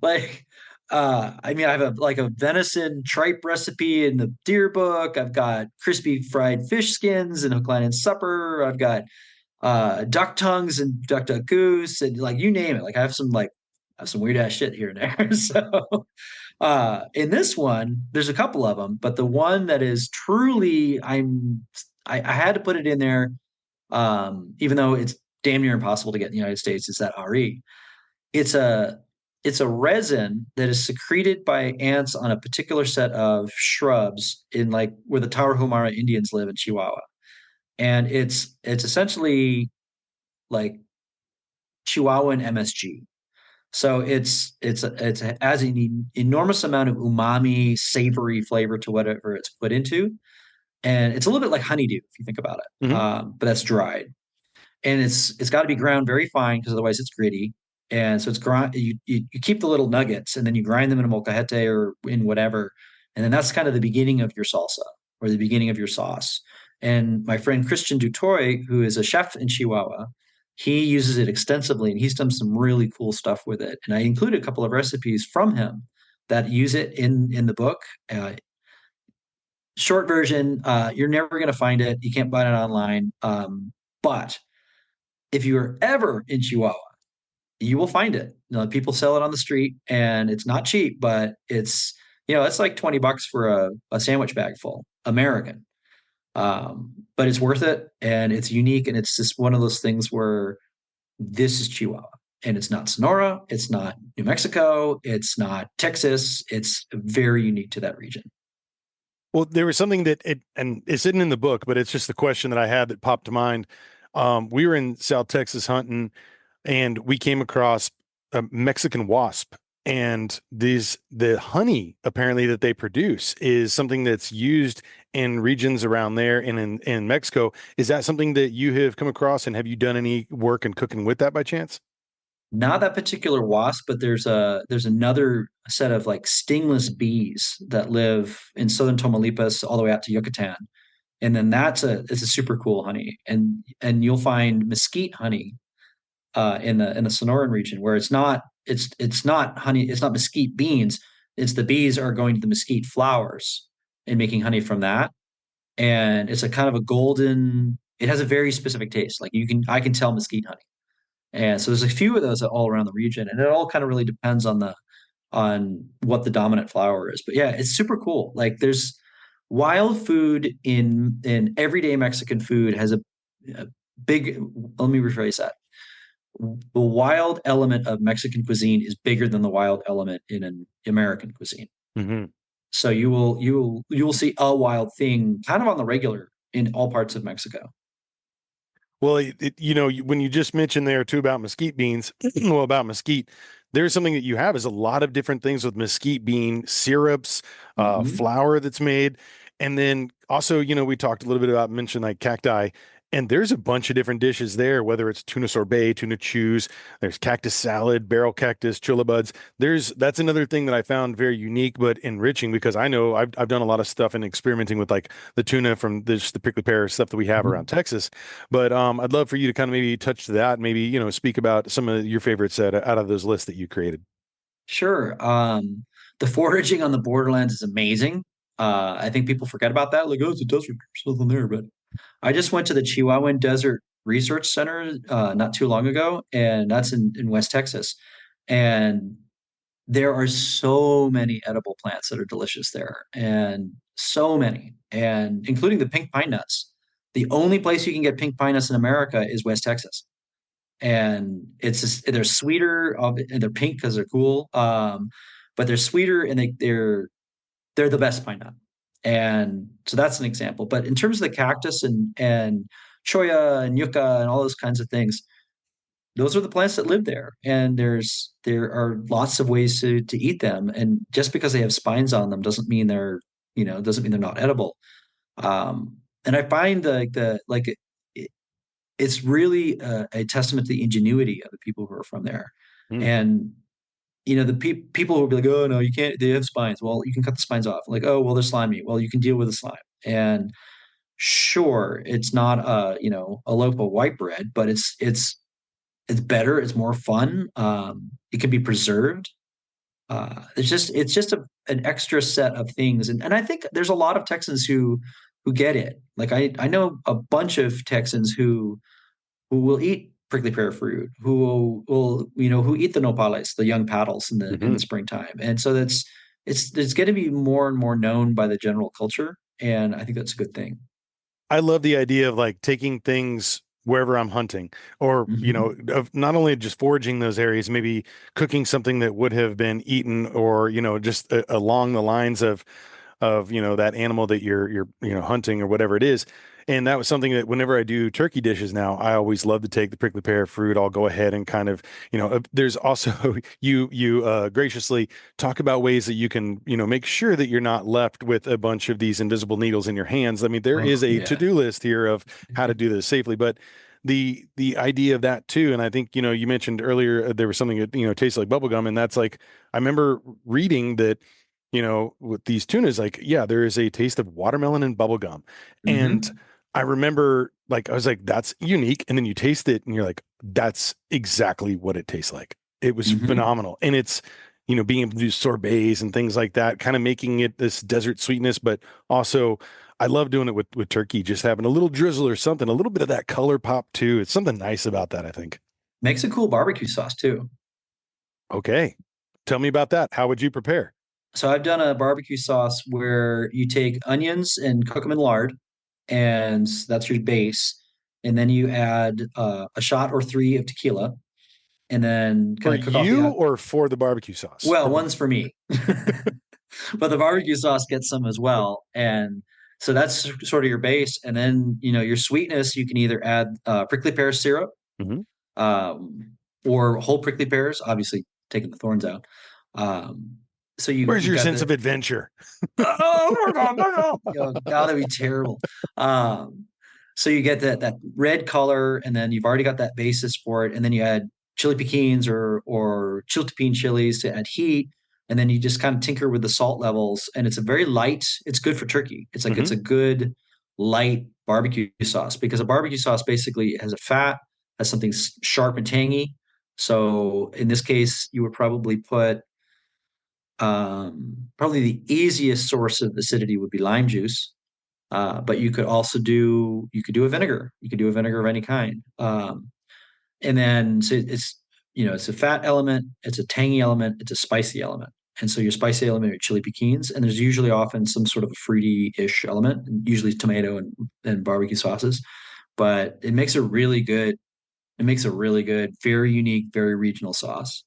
Like, I mean, I have a venison tripe recipe in the deer book. I've got crispy fried fish skins in Hook, Line, and Supper. I've got duck tongues and duck goose, and like you name it. Like I have some weird ass shit here and there. So in this one, there's a couple of them, but the one that is truly I had to put it in there, even though it's damn near impossible to get in the United States, is that RE. It's a it's a resin that is secreted by ants on a particular set of shrubs in like where the Tarahumara Indians live in Chihuahua. And it's essentially like Chihuahuan MSG. So it's has an enormous amount of umami, savory flavor to whatever it's put into, and it's a little bit like honeydew if you think about it. Hmm. But that's dried, and it's got to be ground very fine because otherwise it's gritty. And so it's grind. You keep the little nuggets, and then you grind them in a molcajete or in whatever, and then that's kind of the beginning of your salsa or the beginning of your sauce. And my friend Christian Dutoy, who is a chef in Chihuahua, he uses it extensively, and he's done some really cool stuff with it. And I included a couple of recipes from him that use it in the book. Short version, you're never going to find it. You can't buy it online. But if you are ever in Chihuahua, you will find it. People sell it on the street, and it's not cheap, but it's like $20 for a sandwich bag full, American. But it's worth it, and it's unique, and it's just one of those things where this is Chihuahua, and it's not Sonora, it's not New Mexico, it's not Texas. It's very unique to that region. Well, there was something that and it's hidden in the book, but it's just the question that I had that popped to mind. We were in South Texas hunting, and we came across a Mexican wasp. And the honey apparently that they produce is something that's used in regions around there and in Mexico. Is that something that you have come across, and have you done any work in cooking with that by chance? Not that particular wasp, but there's another set of like stingless bees that live in southern Tamaulipas all the way out to Yucatan. And then it's a super cool honey. And you'll find mesquite honey in the Sonoran region where it's not honey, it's not mesquite beans. It's the bees are going to the mesquite flowers and making honey from that. And it's a kind of a golden, it has a very specific taste. Like I can tell mesquite honey. And so there's a few of those all around the region, and it all kind of really depends on what the dominant flower is. But yeah, it's super cool. Like there's wild food in everyday Mexican food has a big. Let me rephrase that. The wild element of Mexican cuisine is bigger than the wild element in an American cuisine. Hmm. So you will see a wild thing kind of on the regular in all parts of Mexico. Well, when you just mentioned there too about mesquite beans, well, about mesquite, there's something that you have is a lot of different things with mesquite bean syrups, Mhm. flour that's made. And then also, we talked a little bit about mentioned like cacti, and there's a bunch of different dishes there, whether it's tuna sorbet, tuna chews, there's cactus salad, barrel cactus, chula buds. That's another thing that I found very unique but enriching because I know I've done a lot of stuff and experimenting with like the tuna from the prickly pear stuff that we have around Mhm. Texas. But I'd love for you to kind of maybe touch to that, maybe speak about some of your favorites out of those lists that you created. Sure. The foraging on the Borderlands is amazing. I think people forget about that. Like, oh, it's a desert, there's nothing there. But I just went to the Chihuahuan Desert Research Center not too long ago, and that's in West Texas. And there are so many edible plants that are delicious there, and so many, and including the pink pine nuts. The only place you can get pink pine nuts in America is West Texas, and they're sweeter, and they're pink because they're cool. But they're sweeter, and they're the best pine nut. And so that's an example. But in terms of the cactus and choya and yucca and all those kinds of things, those are the plants that live there. And there are lots of ways to eat them. And just because they have spines on them doesn't mean doesn't mean they're not edible. And I find it's really a testament to the ingenuity of the people who are from there. Mm. And the people who will be like, oh no, you can't. They have spines. Well, you can cut the spines off. Like, oh well, they're slimy. Well, you can deal with the slime. And sure, it's not a loaf of white bread, but it's better. It's more fun. It can be preserved. It's just an extra set of things, and I think there's a lot of Texans who get it. Like I know a bunch of Texans who will eat prickly pear fruit, who eat the nopales, the young paddles in the Hmm. springtime, and so it's going to be more and more known by the general culture, and I think that's a good thing. I love the idea of like taking things wherever I'm hunting, or Hmm. of not only just foraging those areas, maybe cooking something that would have been eaten, or just along the lines of that animal that you're hunting or whatever it is. And that was something that whenever I do turkey dishes now, I always love to take the prickly pear fruit. I'll go ahead and kind of, there's also you graciously talk about ways that you can, make sure that you're not left with a bunch of these invisible needles in your hands. I mean, there Oh is a yeah. to-do list here of how to do this safely, but the idea of that too, and I think, you mentioned earlier there was something that, tastes like bubble gum, and that's like I remember reading that with these tunas, like, yeah, there is a taste of watermelon and bubblegum. And Hmm. I remember, like, I was like, that's unique. And then you taste it and you're like, that's exactly what it tastes like. It was Hmm. phenomenal. And it's, being able to do sorbets and things like that, kind of making it this desert sweetness, but also I love doing it with turkey, just having a little drizzle or something, a little bit of that color pop too. It's something nice about that, I think. Makes a cool barbecue sauce too. Okay. Tell me about that. How would you prepare? So I've done a barbecue sauce where you take onions and cook them in lard, and that's your base. And then you add a shot or three of tequila, and then For kind of cook off you or for the barbecue sauce? well, one's for me, but the barbecue sauce gets some as well. And so that's sort of your base. And then, your sweetness, you can either add prickly pear syrup, Mhm. um, or whole prickly pears, obviously taking the thorns out. Um, so Where's you've your got sense of the adventure? oh, that'd be terrible. Um, so you get that red color, and then you've already got that basis for it, and then you add chili piquins or chiltepin chilies to add heat, and then you just kind of tinker with the salt levels, and it's a very light. It's good for turkey. It's like Hmm. it's a good light barbecue sauce because a barbecue sauce basically has a fat, has something sharp and tangy. So in this case, you would probably put probably the easiest source of acidity would be lime juice, but you could do a vinegar. You could do a vinegar of any kind, and then so it's a fat element, it's a tangy element, it's a spicy element, and so your spicy element are chili piquins, and there's usually often some sort of a fruity-ish element, usually tomato and barbecue sauces, but it makes a really good. It makes a really good, very unique, very regional sauce.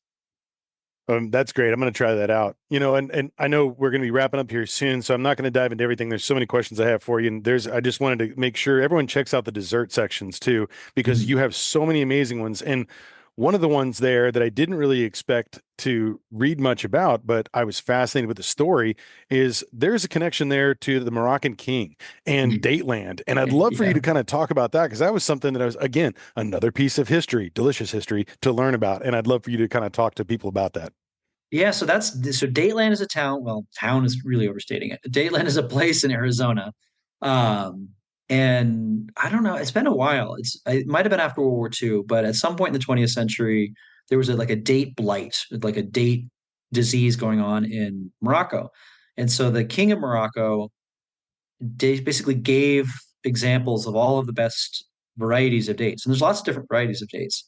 That's great. I'm going to try that out. And I know we're going to be wrapping up here soon, so I'm not going to dive into everything. There's so many questions I have for you, and I just wanted to make sure everyone checks out the dessert sections too, because you Mhm. have so many amazing ones. And one of the ones there that I didn't really expect to read much about, but I was fascinated with the story, is there's a connection there to the Moroccan king and Dateland. And I'd love for you Yeah. to kind of talk about that because that was something that I was, again, another piece of history, delicious history to learn about. And I'd love for you to kind of talk to people about that. Yeah, so Dateland is a town. Well, town is really overstating it. Dateland is a place in Arizona, um, and I don't know. It's been a while. It might have been after World War II, but at some point in the 20th century, there was like a date blight, like a date disease going on in Morocco, and so the king of Morocco basically gave examples of all of the best varieties of dates, and there's lots of different varieties of dates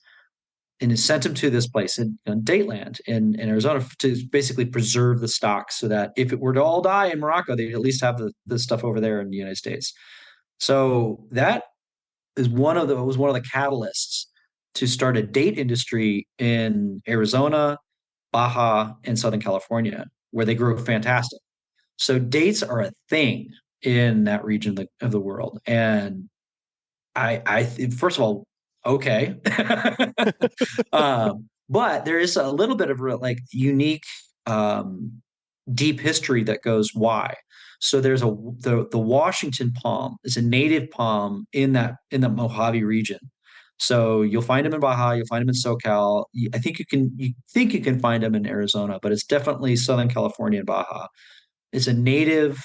and it sent him to this place in Dateland in Arizona to basically preserve the stock so that if it were to all die in Morocco, they'd at least have the stuff over there in the United States. So that is was one of the catalysts to start a date industry in Arizona, Baja, and Southern California, where they grew fantastic. So dates are a thing in that region of the world. And first of all, okay. But there is a little bit of like unique, um, deep history that goes why. So there's the Washington palm is a native palm in the Mojave region. So you'll find them in Baja, you'll find them in SoCal. I think you think you can find them in Arizona, but it's definitely Southern California and Baja. It's a native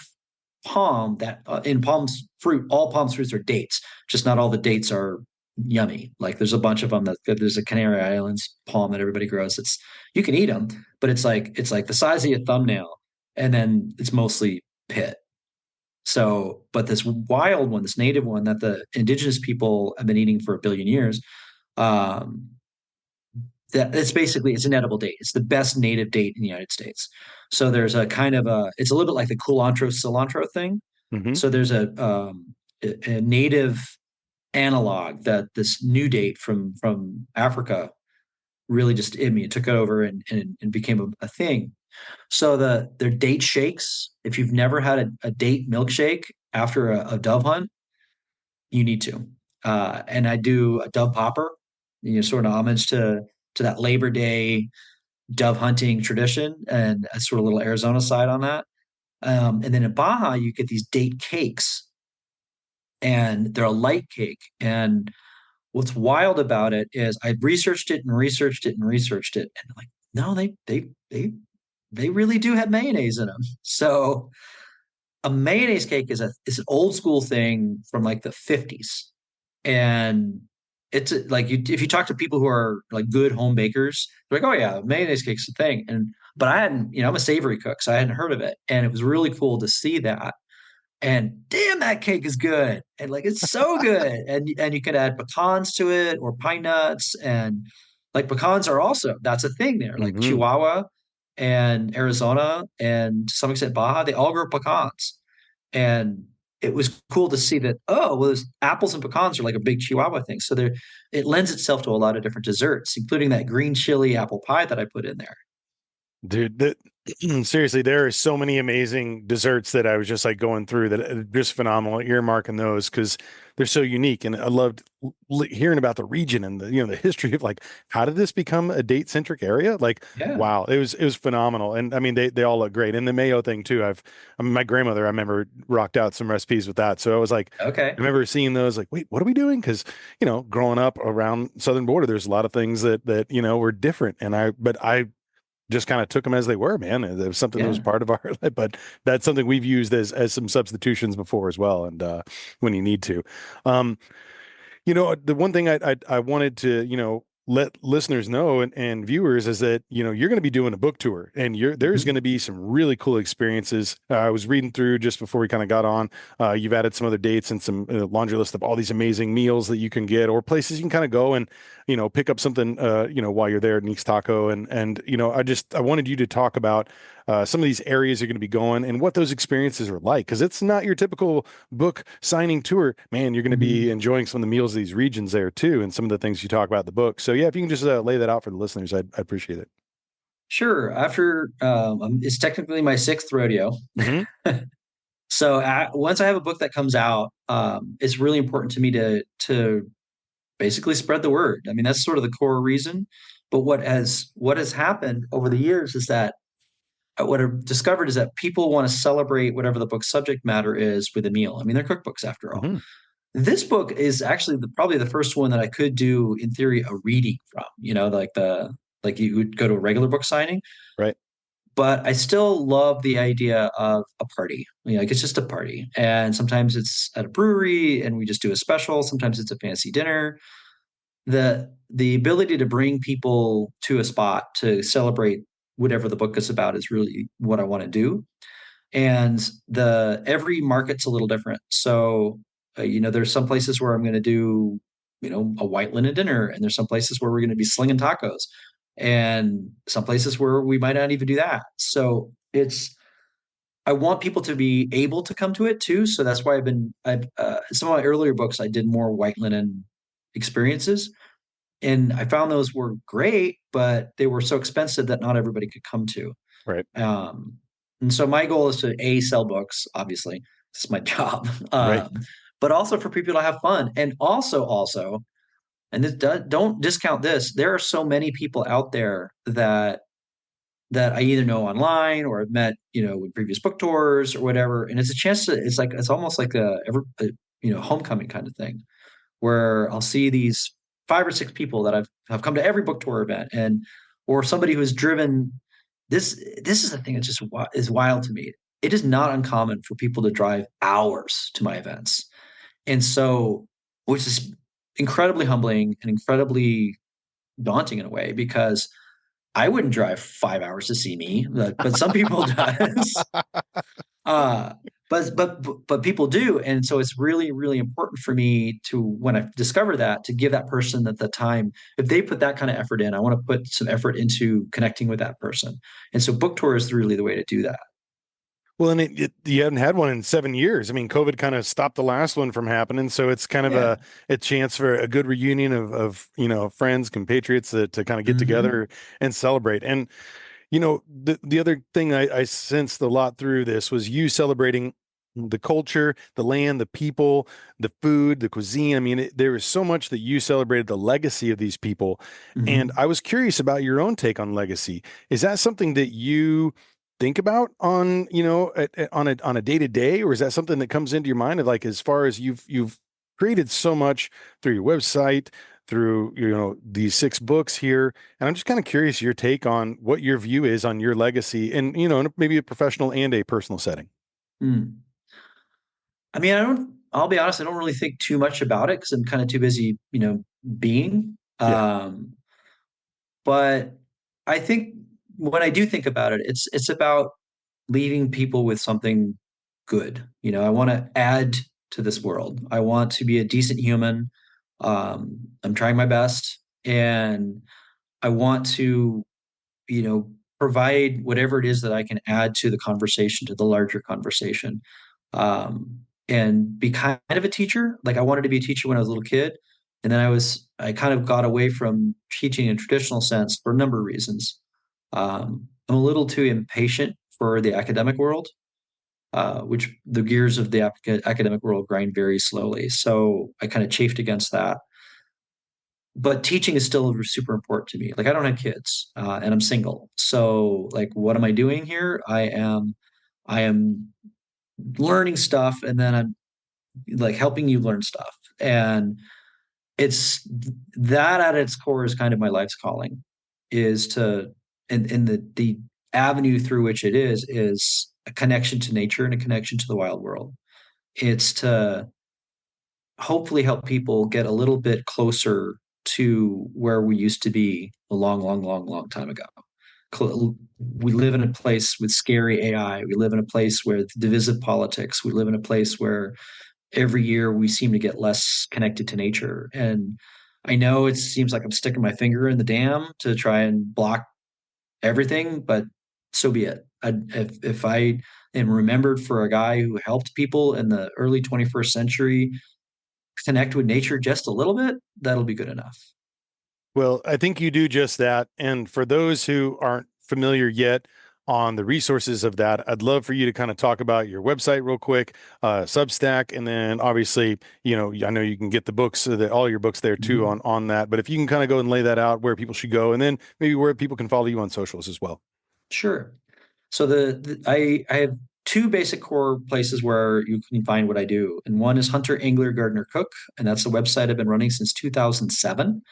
palm that in palms fruit, all palm fruits are dates, just not all the dates are yummy. Like there's a bunch of them that there's a Canary Islands palm that everybody grows. It's you can eat them, but it's like the size of your thumbnail, and then it's mostly pit. So, but this wild one, this native one that the indigenous people have been eating for a billion years, um, that it's basically it's an edible date. It's the best native date in the United States. So there's a kind of a it's a little bit like the culantro cilantro thing. Hmm. So there's a native analog that this new date from Africa really just I mean it took it over and became a thing. So their date shakes. If you've never had a date milkshake after a dove hunt, you need to. And I do a dove popper, you know, sort of homage to that Labor Day dove hunting tradition and a sort of little Arizona side on that. And then in Baja, you get these date cakes, and they're a light cake. And what's wild about it is I researched it and researched it and researched it, and like, no, they really do have mayonnaise in them. So a mayonnaise cake is an old school thing from like the 50s, and it's like if you talk to people who are like good home bakers, they're like, oh yeah, mayonnaise cake's a thing. And but I hadn't, you know, I'm a savory cook, so I hadn't heard of it, and it was really cool to see that. And damn, that cake is good, and like it's so good. And you can add pecans to it or pine nuts, and like pecans are also that's a thing there. Like Hmm. Chihuahua and Arizona and to some extent Baja, they all grow pecans. And it was cool to see that, oh, well, apples and pecans are like a big Chihuahua thing. So there, it lends itself to a lot of different desserts, including that green chili apple pie that I put in there. Dude, that seriously, there are so many amazing desserts that I was just like going through that are just phenomenal. Earmarking those because they're so unique, and I loved hearing about the region and the the history of like how did this become a date centric area? Like, Yeah. wow, it was phenomenal, and I mean they all look great, and the mayo thing too. I mean my grandmother I remember rocked out some recipes with that, so I was like. Okay. I remember seeing those like, wait, what are we doing? Because, growing up around southern border, there's a lot of things that were different. But I just kind of took them as they were, man. It was something that was Yeah. part of our life, but that's something we've used as some substitutions before as well. And when you need to, um, the one thing I wanted to, let listeners know and viewers is that, you're going to be doing a book tour and there's Mhm. going to be some really cool experiences. I was reading through just before we kind of got on. You've added some other dates and some laundry list of all these amazing meals that you can get or places you can kind of go and, pick up something, while you're there at Nick's Taco. I wanted you to talk about some of these areas you're going to be going and what those experiences are like. Because it's not your typical book signing tour, man. You're going to be Mhm. enjoying some of the meals of these regions there too, and some of the things you talk about in the book. So yeah, if you can just lay that out for the listeners, I'd appreciate it. Sure. After it's technically my sixth rodeo. Hmm. So once I have a book that comes out, it's really important to me to basically spread the word. I mean, that's sort of the core reason. But what has happened over the years is that what I've discovered is that people want to celebrate whatever the book's subject matter is with a meal. I mean, they're cookbooks after all. Hmm. This book is actually probably the first one that I could do in theory a reading from. You know, like you would go to a regular book signing, Right. but I still love the idea of a party. You know, like it's just a party, and sometimes it's at a brewery, and we just do a special. Sometimes it's a fancy dinner. The ability to bring people to a spot to celebrate whatever the book is about is really what I want to do. And the every market's a little different. So, there's some places where I'm going to do, a white linen dinner, and there's some places where we're going to be slinging tacos, and some places where we might not even do that. So I want people to be able to come to it too. So that's why I've some of my earlier books I did more white linen experiences, and I found those were great, but they were so expensive that not everybody could come to. Right. Um, And so my goal is to A, sell books, obviously. It's my job. Right. But also for people to have fun. And also, and don't discount this. There are so many people out there that I either know online or I've met, with previous book tours or whatever. And it's a chance to, it's almost like a homecoming kind of thing where I'll see these five or six people that have come to every book tour event or somebody who has driven this is the thing that just is wild to me. It is not uncommon for people to drive hours to my events. And so, which is incredibly humbling and incredibly daunting in a way because I wouldn't drive 5 hours to see me, but some people does. Uh, but people do, and so it's really really important for me to when I discover that to give that person at the time. If they put that kind of effort in, I want to put some effort into connecting with that person, and so book tour is really the way to do that. Well, and you haven't had one in 7 years. I mean, COVID kind of stopped the last one from happening, so it's kind of Yeah. a chance for a good reunion of friends, compatriots to kind of get Hmm. together and celebrate. And the other thing I sensed a lot through this was you celebrating the culture, the land, the people, the food, the cuisine. I mean, there was so much that you celebrated the legacy of these people. And Hmm. I was curious about your own take on legacy. Is that something that you think about on, on a day to day, or is that something that comes into your mind of like as far as you've created so much through your website, through these six books here, and I'm just kind of curious your take on what your view is on your legacy and in maybe a professional and a personal setting. Mm. I mean, I'll be honest, I don't really think too much about it because I'm kind of too busy, being. Yeah. But I think when I do think about it, it's about leaving people with something good. I want to add to this world. I want to be a decent human. I'm trying my best, and I want to, provide whatever it is that I can add to the conversation, to the larger conversation. And be kind of a teacher. Like I wanted to be a teacher when I was a little kid. And then I kind of got away from teaching in a traditional sense for a number of reasons. I'm a little too impatient for the academic world, which the gears of the academic world grind very slowly. So I kind of chafed against that. But teaching is still super important to me. Like I don't have kids, and I'm single. So like, what am I doing here? I am learning stuff, and then I'm like helping you learn stuff. And it's that at its core is kind of my life's calling is to and the avenue through which it is a connection to nature and a connection to the wild world. It's to hopefully help people get a little bit closer to where we used to be a long long long long time ago. We live in a place with scary AI. We live in a place with divisive politics. We live in a place where every year we seem to get less connected to nature. And I know it seems like I'm sticking my finger in the dam to try and block everything, but so be it. If I am remembered for a guy who helped people in the early 21st century connect with nature just a little bit, that'll be good enough. Well, I think you do just that. And for those who aren't familiar yet on the resources of that, I'd love for you to kind of talk about your website real quick, Substack, and then obviously, I know you can get the books, all your books there too Mhm. on that. But if you can kind of go and lay that out where people should go, and then maybe where people can follow you on socials as well. Sure. So I have two basic core places where you can find what I do, and one is Hunter Angler Gardener Cook, and that's a website I've been running since 2007.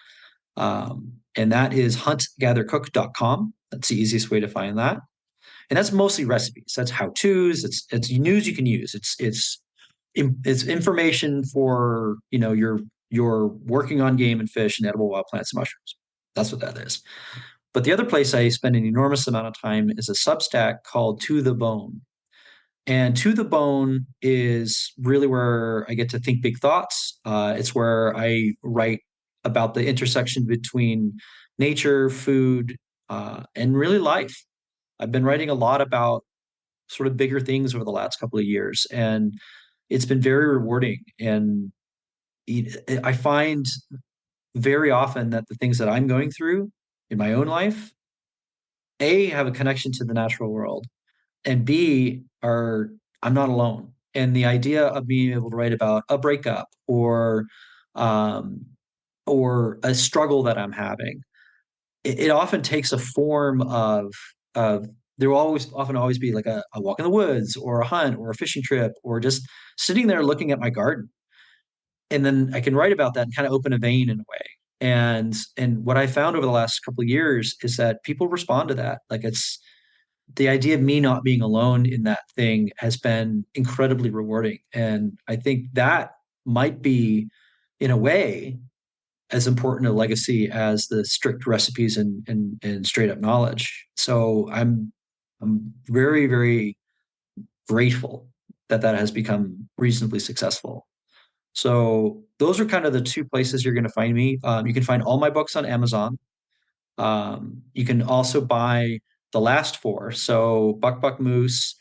And that is huntgathercook.com. That's the easiest way to find that. And that's mostly recipes. That's how to's. It's news you can use. It's information for you're working on game and fish and edible wild plants and mushrooms. That's what that is. But the other place I spend an enormous amount of time is a Substack called To the Bone. And To the Bone is really where I get to think big thoughts. It's where I write about the intersection between nature, food, and really life. I've been writing a lot about sort of bigger things over the last couple of years, and it's been very rewarding. And I find very often that the things that I'm going through in my own life, A, have a connection to the natural world, and B, are I'm not alone. And the idea of being able to write about a breakup um, or a struggle that I'm having, it often takes a form of there will always often always be like a walk in the woods or a hunt or a fishing trip or just sitting there looking at my garden. And then I can write about that and kind of open a vein in a way. And what I found over the last couple of years is that people respond to that. Like it's the idea of me not being alone in that thing has been incredibly rewarding. And I think that might be, in a way, as important a legacy as the strict recipes and straight up knowledge. So I'm very, very grateful that that has become reasonably successful. So those are kind of the two places you're going to find me. You can find all my books on Amazon. You can also buy the last four. So Buck Buck Moose,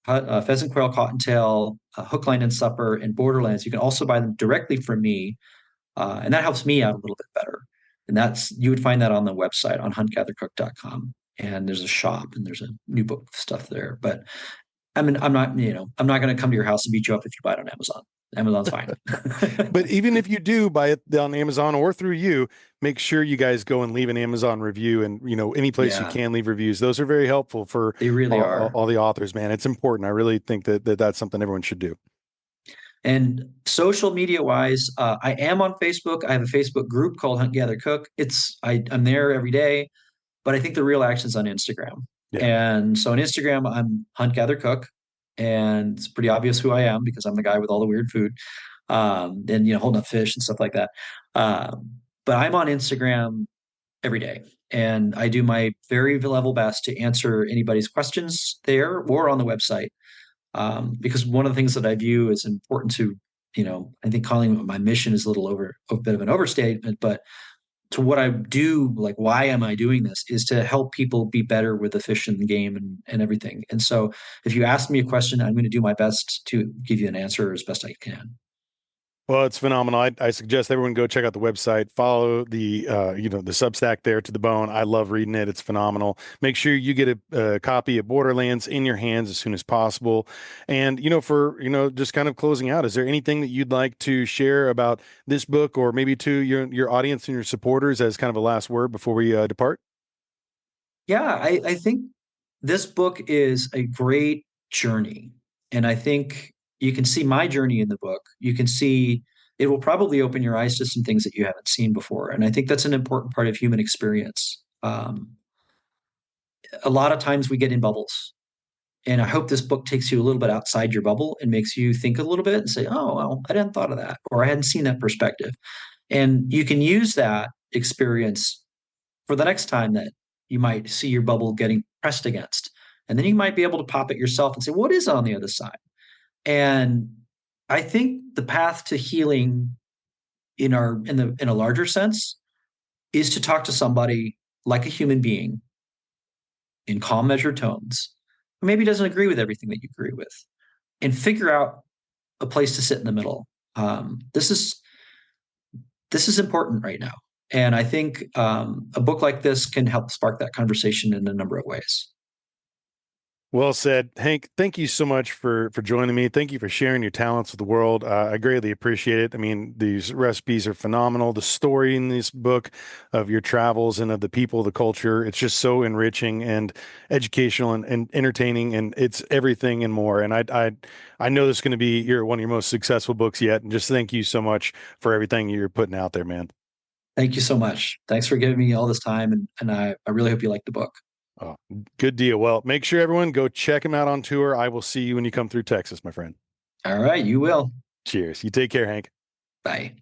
Pheasant Quail Cottontail, Hook, Line, and Supper, and Borderlands. You can also buy them directly from me, and that helps me out a little bit better. And that's you would find that on the website on huntgathercook.com. And there's a shop and there's a new book stuff there. But I mean, I'm not going to come to your house and beat you up if you buy it on Amazon. Amazon's fine. But even if you do buy it on Amazon or through you, make sure you guys go and leave an Amazon review, and any place you Yeah, can leave reviews. Those are very helpful for they really are. all the authors, man. It's important. I really think that that's something everyone should do. And social media wise, I am on Facebook. I have a Facebook group called Hunt Gather Cook. I'm there every day, but I think the real action's on Instagram. Yeah. And so on Instagram, I'm Hunt Gather Cook, and it's pretty obvious who I am because I'm the guy with all the weird food, and holding up fish and stuff like that. But I'm on Instagram every day, and I do my very level best to answer anybody's questions there or on the website. Because one of the things that I view as important to, I think calling it my mission is a bit of an overstatement, but to what I do, like why am I doing this, is to help people be better with the fish and the game and everything. And so if you ask me a question, I'm going to do my best to give you an answer as best I can. Well, it's phenomenal. I suggest everyone go check out the website, follow the the Substack there to the bone. I love reading it. It's phenomenal. Make sure you get a copy of Borderlands in your hands as soon as possible. And for just kind of closing out, is there anything that you'd like to share about this book, or maybe to your audience and your supporters as kind of a last word before we depart? Yeah, I think this book is a great journey. And I think you can see my journey in the book. You can see it will probably open your eyes to some things that you haven't seen before. And I think that's an important part of human experience. A lot of times we get in bubbles. And I hope this book takes you a little bit outside your bubble and makes you think a little bit and say, oh, well, I hadn't thought of that, or I hadn't seen that perspective. And you can use that experience for the next time that you might see your bubble getting pressed against. And then you might be able to pop it yourself and say, what is on the other side? And I think the path to healing in a larger sense is to talk to somebody like a human being in calm, measured tones who maybe doesn't agree with everything that you agree with, and figure out a place to sit in the middle. This is important right now. And I think a book like this can help spark that conversation in a number of ways. Well said, Hank. Thank you so much for joining me. Thank you for sharing your talents with the world. I greatly appreciate it. I mean, these recipes are phenomenal. The story in this book of your travels and of the people, the culture, it's just so enriching and educational and entertaining, and it's everything and more. And I know this is going to be one of your most successful books yet. And just thank you so much for everything you're putting out there, man. Thank you so much. Thanks for giving me all this time. And I really hope you like the book. Oh, good deal. Well, make sure everyone go check him out on tour. I will see you when you come through Texas, my friend. All right, you will. Cheers. You take care, Hank. Bye.